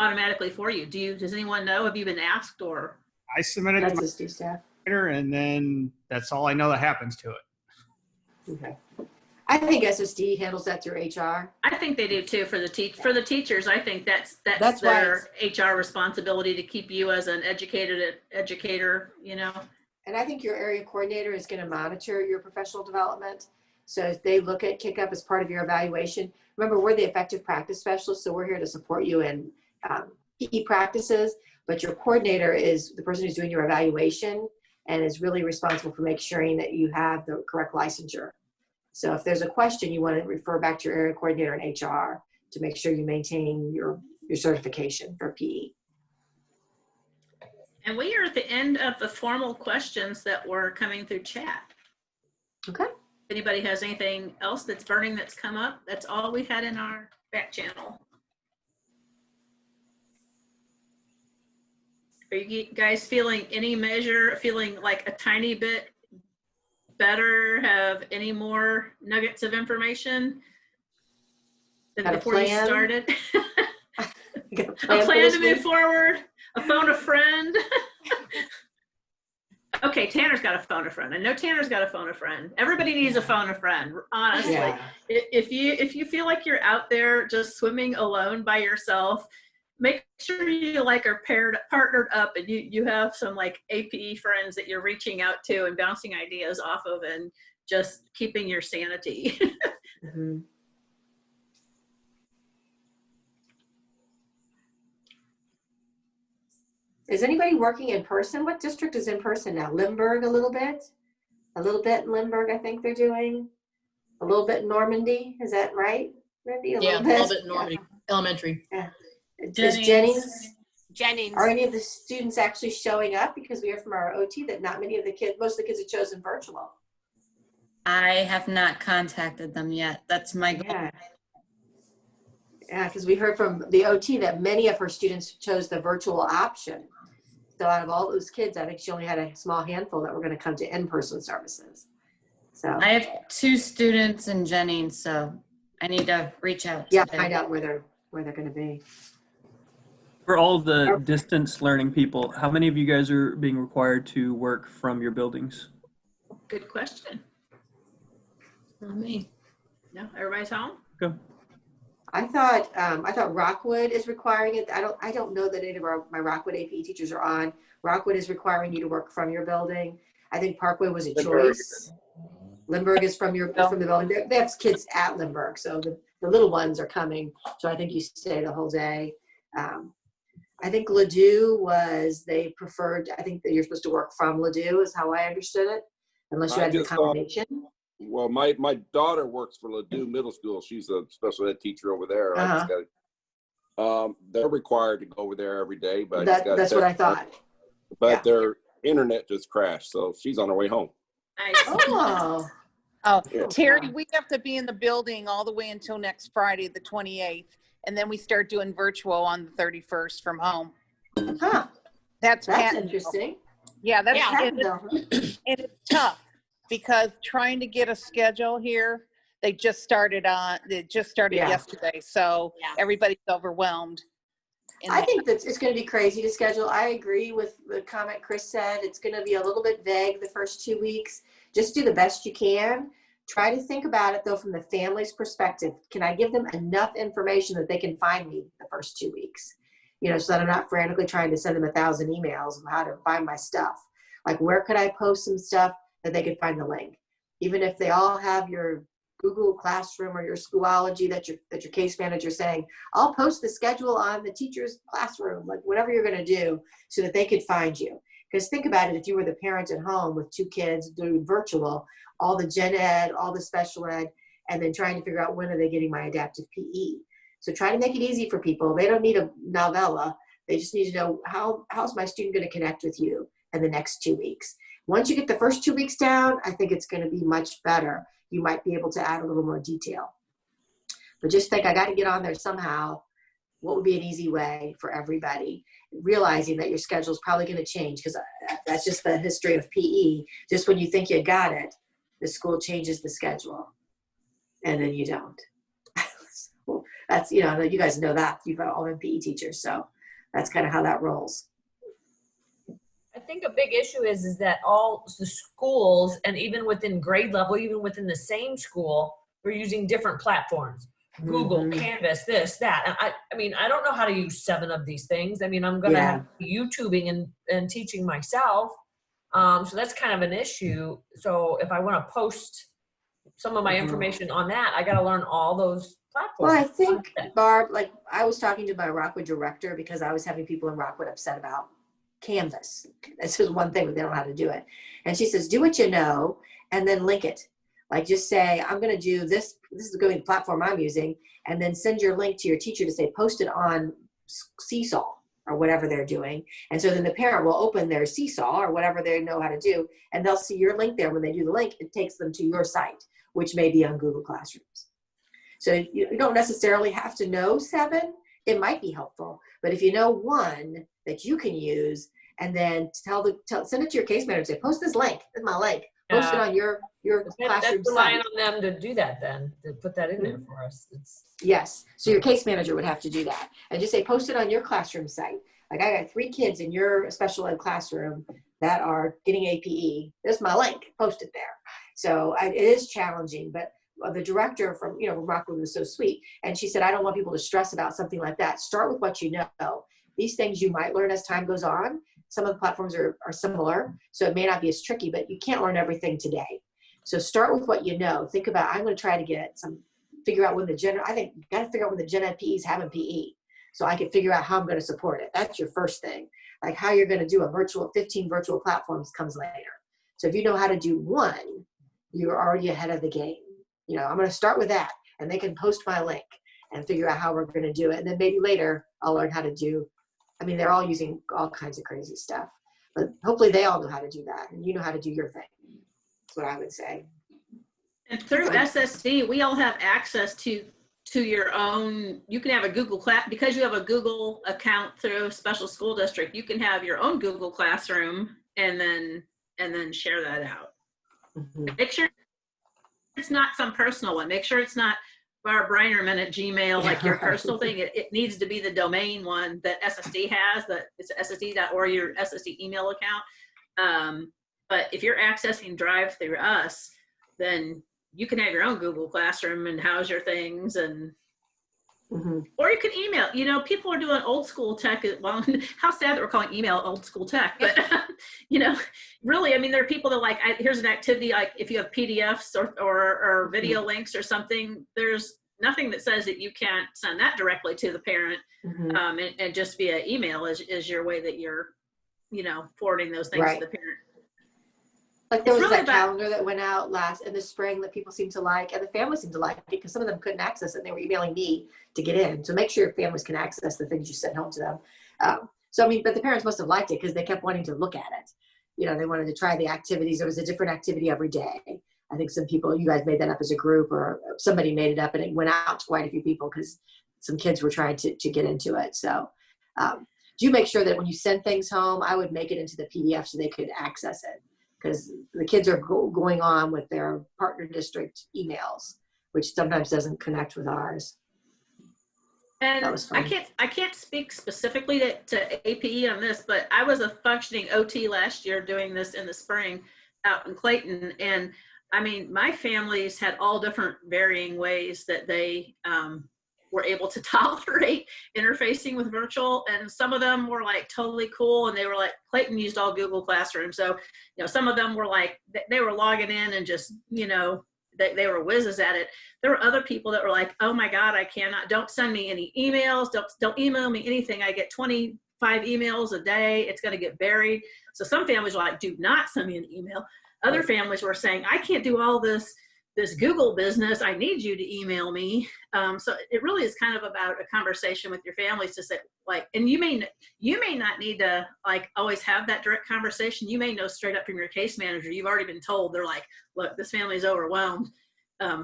automatically for you? Does anyone know? Have you been asked, or? I submit it to SSD staff. and then that's all I know that happens to it. Okay. I think SSD handles that through HR. I think they do too for the teachers. I think that's That's their HR responsibility to keep you as an educator, And I think your area coordinator is going to monitor your professional development. So if they look at kick up as part of your evaluation, remember, we're the effective practice specialists, so we're here to support you in PE practices, but your coordinator is the person who's doing your evaluation and is really responsible for making sure that you have the correct licensure. So if there's a question, you want to refer back to your area coordinator and HR to make sure you maintain your certification for PE. And we are at the end of the formal questions that were coming through chat. Okay. If anybody has anything else that's burning that's come up, that's all we had in our back channel. Are you guys feeling feeling like a tiny bit better? Have any more nuggets of information than before you started? A plan to move forward, a phone a friend. Okay, Tanner's got a phone a friend. I know Tanner's got a phone a friend. Everybody needs a phone a friend, honestly. Yeah. If you feel like you're out there just swimming alone by yourself, make sure you like are partnered up and you have some like APE friends that you're reaching out to and bouncing ideas off of and just keeping your sanity. Mm-hmm. Is anybody working in person? What district is in person now? Limburg a little bit in Limburg, I think they're doing. A little bit in Normandy, is that right, Randy? Yeah, a little bit in Normandy, elementary. Yeah. Jennings. Are any of the students actually showing up? Because we heard from our OT that not many of the kids, most of the kids have chosen virtual. I have not contacted them yet. That's my goal. Yeah, because we heard from the OT that many of her students chose the virtual option. So out of all those kids, I think she only had a small handful that were going to come to in-person services. So I have 2 students in Jennings, so I need to reach out. Yeah, find out where they're going to be. For all the distance learning people, how many of you guys are being required to work from your buildings? Good question. Not me. No, everybody's home? Go. I thought Rockwood is requiring it. I don't know that any of my Rockwood APE teachers are on. Rockwood is requiring you to work from your building. I think Parkway was a choice. Limburg is from the building. They have kids at Limburg, so the little ones are coming. So I think you stay the whole day. I think Ladue they preferred, I think that you're supposed to work from Ladue is how I understood it, unless you had the combination. Well, my daughter works for Ladue Middle School. She's a special ed teacher over there. They're required to go over there every day, but that's what I thought. But their internet just crashed, so she's on her way home. Oh. Yeah. Terry, we have to be in the building all the way until next Friday, the 28th, and then we start doing virtual on the 31st from home. Huh. That's interesting. Yeah, that's and it's tough because trying to get a schedule here, they just started yesterday, so everybody's overwhelmed. I think that it's going to be crazy to schedule. I agree with the comment Chris said. It's going to be a little bit vague the first 2 weeks. Just do the best you can. Try to think about it, though, from the family's perspective. Can I give them enough information that they can find me the first 2 weeks? So that I'm not frantically trying to send them 1,000 emails of how to find my stuff. Like, where could I post some stuff that they could find the link? Even if they all have your Google Classroom or your Schoology that your case manager is saying, I'll post the schedule on the teacher's classroom, like whatever you're going to do so that they could find you. Because think about it, if you were the parent at home with 2 kids doing virtual, all the gen ed, all the special ed, and then trying to figure out when are they getting my adaptive PE. So try to make it easy for people. They don't need a novella. They just need to know how's my student going to connect with you in the next 2 weeks. Once you get the first 2 weeks down, I think it's going to be much better. You might be able to add a little more detail. But just think, I got to get on there somehow. What would be an easy way for everybody? Realizing that your schedule is probably going to change, because that's just the history of PE. Just when you think you got it, the school changes the schedule, and then you don't. That's, you guys know that. You've all been PE teachers, so that's kind of how that rolls. I think a big issue is that all the schools, and even within grade level, even within the same school, we're using different platforms. Google, Canvas, this, that. I mean, I don't know how to use 7 of these things. I mean, I'm going to have YouTubing and teaching myself. So that's kind of an issue. So if I want to post some of my information on that, I got to learn all those platforms. Well, I think, Barb, like I was talking to my Rockwood director because I was having people in Rockwood upset about Canvas. This is one thing, but they don't know how to do it. And she says, do what you know and then link it. Like just say, I'm going to do this. This is going to be the platform I'm using. And then send your link to your teacher to say, post it on Seesaw or whatever they're doing. And so then the parent will open their Seesaw or whatever they know how to do. And they'll see your link there. When they do the link, it takes them to your site, which may be on Google Classrooms. So you don't necessarily have to know 7. It might be helpful. But if you know 1 that you can use, and then send it to your case manager and say, post this link. This is my link. Post it on your classroom That's relying site. on them to do that then, to put that in there for us. Yes. So your case manager would have to do that. And just say, post it on your classroom site. Like I got 3 kids in your special ed classroom that are getting APE. This is my link. Post it there. So it is challenging, but the director from Rockwood was so sweet. And she said, I don't want people to stress about something like that. Start with what you know. These things you might learn as time goes on. Some of the platforms are similar, so it may not be as tricky, but you can't learn everything today. So start with what you know. Think about, I'm going to try to figure out when I think you got to figure out when the gen ed PEs have in PE. So I can figure out how I'm going to support it. That's your first thing. Like how you're going to do 15 virtual platforms comes later. So if you know how to do 1, you're already ahead of the game. I'm going to start with that, and they can post my link and figure out how we're going to do it. And then maybe later I'll learn how to do, they're all using all kinds of crazy stuff, but hopefully they all know how to do that, and you know how to do your thing. That's what I would say. And through SSD, we all have access to your own. You can have a Google Class because you have a Google account through special school district. You can have your own Google Classroom and then share that out. Mm-hmm. Make sure it's not some personal one. Make sure it's not Barb Reinerman at Gmail, like your personal thing. It needs to be the domain one that SSD has, that it's ssd.org, your SSD email account. But if you're accessing Drive through us, then you can have your own Google Classroom and house your things, and or you can email. People are doing old school tech. Well, how sad that we're calling email old school tech, but really, there are people that here's an activity, like if you have PDFs or video links or something, there's nothing that says that you can't send that directly to the parent, and just via email is your way that you're, forwarding those things to the parent. Like there was that calendar that went out in the spring that people seem to like, and the families seem to like it because some of them couldn't access it and they were emailing me to get in. So make sure your families can access the things you send home to them. But the parents must have liked it because they kept wanting to look at it. They wanted to try the activities. There was a different activity every day. I think some people, you guys made that up as a group, or somebody made it up, and it went out to quite a few people because some kids were trying to get into it. So do make sure that when you send things home, I would make it into the PDF so they could access it. Because the kids are going on with their partner district emails, which sometimes doesn't connect with ours. And I can't speak specifically to APE on this, but I was a functioning OT last year doing this in the spring out in Clayton. And my families had all different varying ways that they were able to tolerate interfacing with virtual, and some of them were totally cool, and they were Clayton used all Google Classroom, so some of them were they were logging in and just they were whizzes at it. There were other people that were oh my god, I cannot, don't send me any emails, don't email me anything, I get 25 emails a day, it's going to get buried. So some families were do not send me an email. Other families were saying, I can't do all this Google business, I need you to email me. So it really is kind of about a conversation with your families to say, and you may not need to always have that direct conversation. You may know straight up from your case manager. You've already been told, they're look, this family is overwhelmed.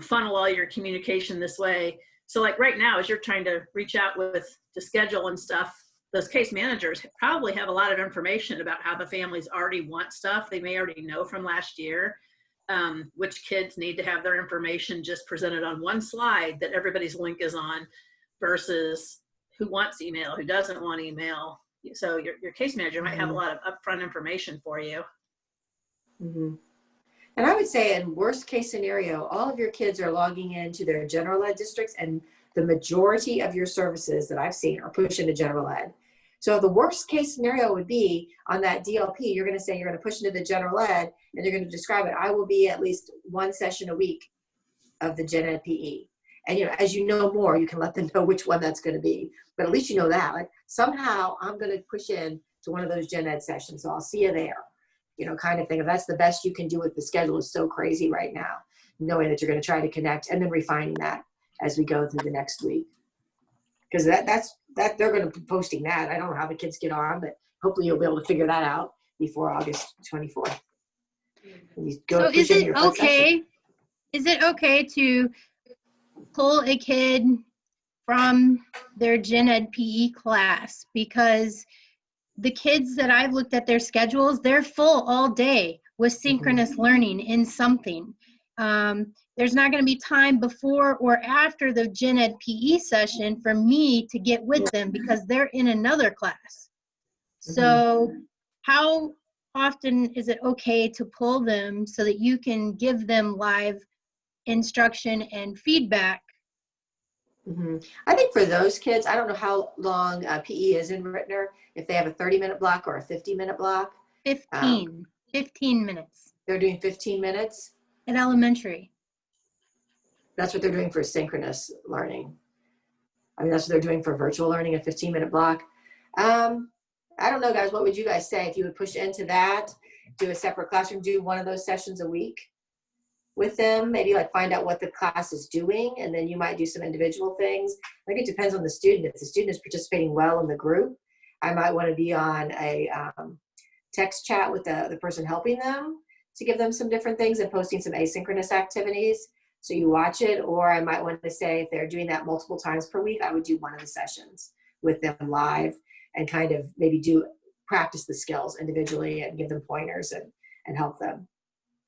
Funnel all your communication this way. So right now, as you're trying to reach out to schedule and stuff, those case managers probably have a lot of information about how the families already want stuff. They may already know from last year. Which kids need to have their information just presented on one slide that everybody's link is on, versus who wants email, who doesn't want email. So your case manager might have a lot of upfront information for you. And I would say in worst case scenario, all of your kids are logging into their general ed districts, and the majority of your services that I've seen are pushed into general ed. So the worst case scenario would be on that DLP, you're going to say you're going to push into the general ed, and you're going to describe it. I will be at least one session a week of the gen ed PE. And, you know, as you know more, you can let them know which one that's going to be. But at least you know that. Like, somehow I'm going to push in to one of those gen ed sessions, so I'll see you there, you know, kind of thing. If that's the best you can do with the schedule is so crazy right now, knowing that you're going to try to connect and then refining that as we go through the next week. Because that's they're going to be posting that. I don't know how the kids get on, but hopefully you'll be able to figure that out before August 24th. So is it okay? Is it okay to pull a kid from their gen ed PE class? Because the kids that I've looked at their schedules, they're full all day with synchronous learning in something. There's not going to be time before or after the gen ed PE session for me to get with them because they're in another class. So how often is it okay to pull them so that you can give them live instruction and feedback? I think for those kids, I don't know how long PE is in Rittner, if they have a 30-minute block or a 50-minute block. 15 minutes. They're doing 15 minutes? At elementary. That's what they're doing for synchronous learning. I mean, that's what they're doing for virtual learning, a 15-minute block. I don't know, guys. What would you guys say if you would push into that, do a separate classroom, do one of those sessions a week with them, maybe like find out what the class is doing, and then you might do some individual things. I think it depends on the student. If the student is participating well in the group, I might want to be on a text chat with the person helping them to give them some different things and posting some asynchronous activities so you watch it. Or I might want to say if they're doing that multiple times per week, I would do one of the sessions with them live and kind of maybe practice the skills individually and give them pointers and help them.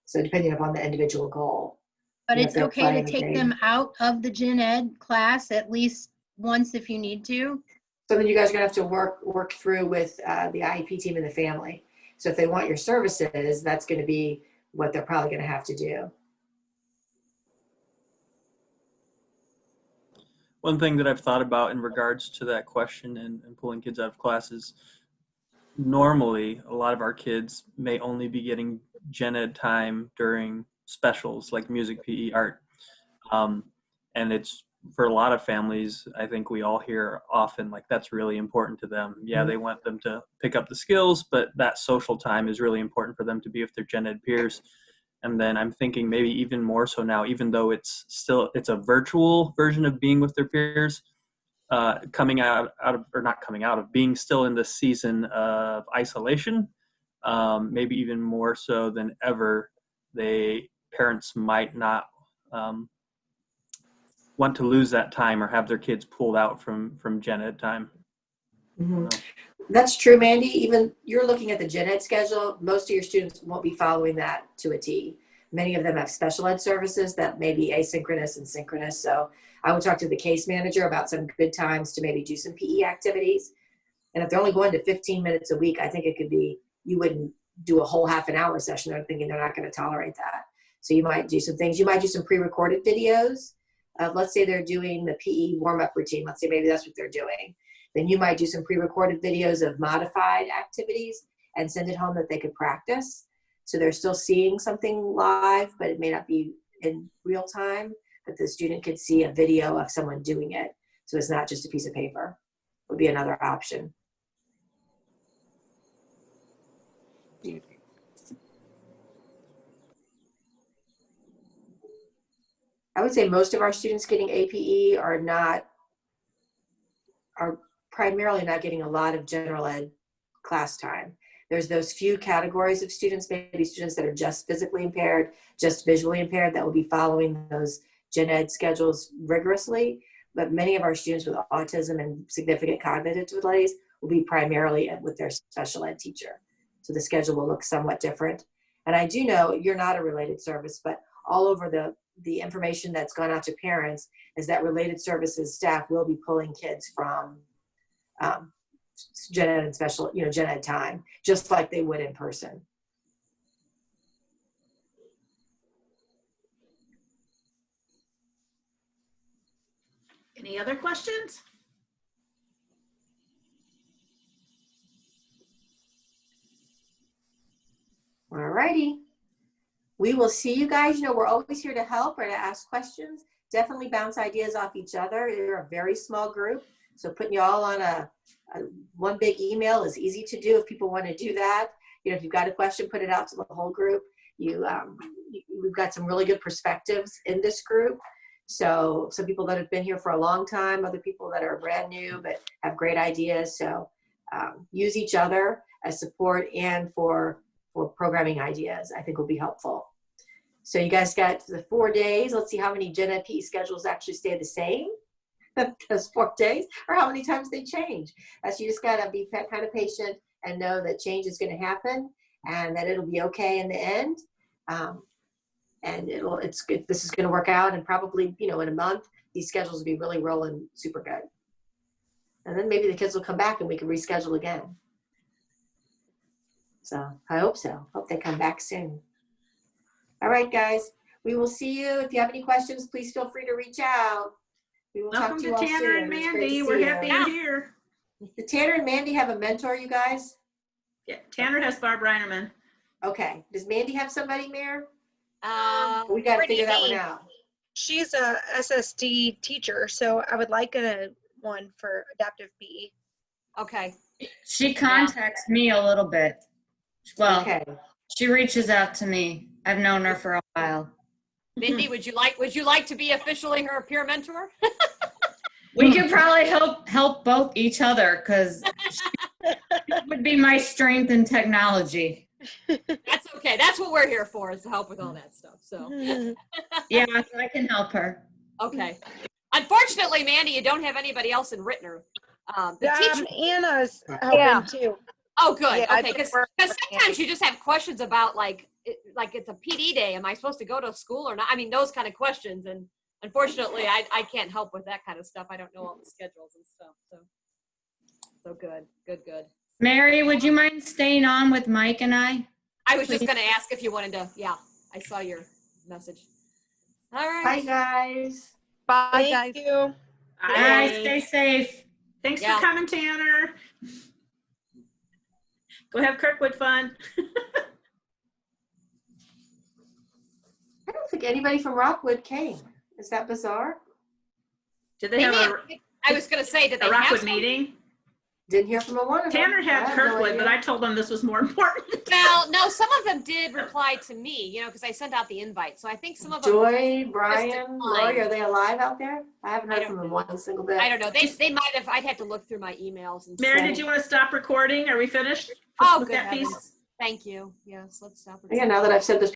So depending upon the individual goal. But You know, it's okay to take them out of the gen ed class at least once if you need to. So then you guys are gonna have to work through with the IEP team and the family. So if they want your services, that's gonna be what they're probably gonna have to do. One thing that I've thought about in regards to that question and pulling kids out of classes, normally a lot of our kids may only be getting gen ed time during specials like music, PE, art. And it's, for a lot of families, I think we all hear often, like, that's really important to them. Yeah, they want them to pick up the skills, but that social time is really important for them to be with their gen ed peers. And then I'm thinking maybe even more so now, even though it's a virtual version of being with their peers, coming out of, or not coming out of, being still in this season of isolation, maybe even more so than ever, parents might not want to lose that time or have their kids pulled out from gen ed time. That's true, Mandy. Even you're looking at the gen ed schedule, most of your students won't be following that to a T. Many of them have special ed services that may be asynchronous and synchronous. So I would talk to the case manager about some good times to maybe do some PE activities. And if they're only going to 15 minutes a week, I think it could be, you wouldn't do a whole half an hour session. They're thinking they're not going to tolerate that. So you might do some things. You might do some pre-recorded videos. Let's say they're doing the PE warm-up routine. Let's say maybe that's what they're doing. Then you might do some pre-recorded videos of modified activities and send it home that they could practice. So they're still seeing something live, but it may not be in real time, but the student could see a video of someone doing it. So it's not just a piece of paper. Would be another option. I would say most of our students getting APE are primarily not getting a lot of general ed class time. There's those few categories of students, maybe students that are just physically impaired, just visually impaired, that will be following those gen ed schedules rigorously. But many of our students with autism and significant cognitive delays will be primarily with their special ed teacher. So the schedule will look somewhat different. And I do know you're not a related service, but all over the information that's gone out to parents is that related services staff will be pulling kids from gen ed and special, gen ed time, just like they would in person. Any other questions? All righty. We will see you guys. You know, we're always here to help or to ask questions. Definitely bounce ideas off each other. You're a very small group, so putting you all on a one big email is easy to do if people want to do that. You know, if you've got a question, put it out to the whole group. We've got some really good perspectives in this group. So some people that have been here for a long time, other people that are brand new but have great ideas. So use each other as support and for programming ideas, I think will be helpful. So you guys got the 4 days. Let's see how many Gen Ed PE schedules actually stay the same those 4 days, or how many times they change. So you just gotta be kind of patient and know that change is gonna happen and that it'll be okay in the end. And this is gonna work out, and probably, you know, in a month, these schedules will be really rolling super good. And then maybe the kids will come back and we can reschedule again. So I hope so. Hope they come back soon. All right, guys. We will see you. If you have any questions, please feel free to reach out. We will Welcome talk to to you all Tanner soon. and It's great to Mandy. see We're you. happy you're here. Did Tanner and Mandy have a mentor, you guys? Yeah, Tanner has Barb Reinerman. Okay. Does Mandy have somebody, Mayor? Um, We got to Pretty figure that one neat. out. She's a SSD teacher, so I would like one for adaptive PE. okay. She contacts me a little bit. Well, Okay. she reaches out to me. I've known her for a while. Mindy, would you like to be officially her peer mentor? We could probably help both each other, because she would be my strength in technology. That's okay. That's what we're here for, is to help with all that stuff. So, Yeah, I can help her. okay. Unfortunately, Mandy, you don't have anybody else in Rittner. The teacher. Anna's helping too. Oh, good. Yeah, I okay, did because work with sometimes you just have questions about like it's a PD day. Am I supposed to go to school or not? I mean, those kind of questions. And unfortunately, I can't help with that kind of stuff. I don't know all the schedules and stuff. So good. Mary, would you mind staying on with Mike and I? I was just going to ask if you wanted to. Yeah, I saw your message. All right. Bye, guys. Bye, guys. Thank you. Bye, stay safe. Thanks Yeah. for coming, Tanner. Go have Kirkwood fun. I don't think anybody from Rockwood came. Is that bizarre? Did they have I was going to say, did they a have Rockwood some? meeting? Didn't hear from one of them. Tanner I had have no Kirkwood, but idea. I told them this was more important. Well, no, some of them did reply to me, you know, because I sent out the invite. So I think some of them. Joy, Brian, Lori, declined. are they alive out there? I haven't I heard don't from them know. one single bit. I don't know. They might have. I'd have to look through my emails and Mary, see. did you want to stop recording? Are we finished Oh, with good that piece? heavens. Thank you. Yes, let's stop. Yeah, now that I've said this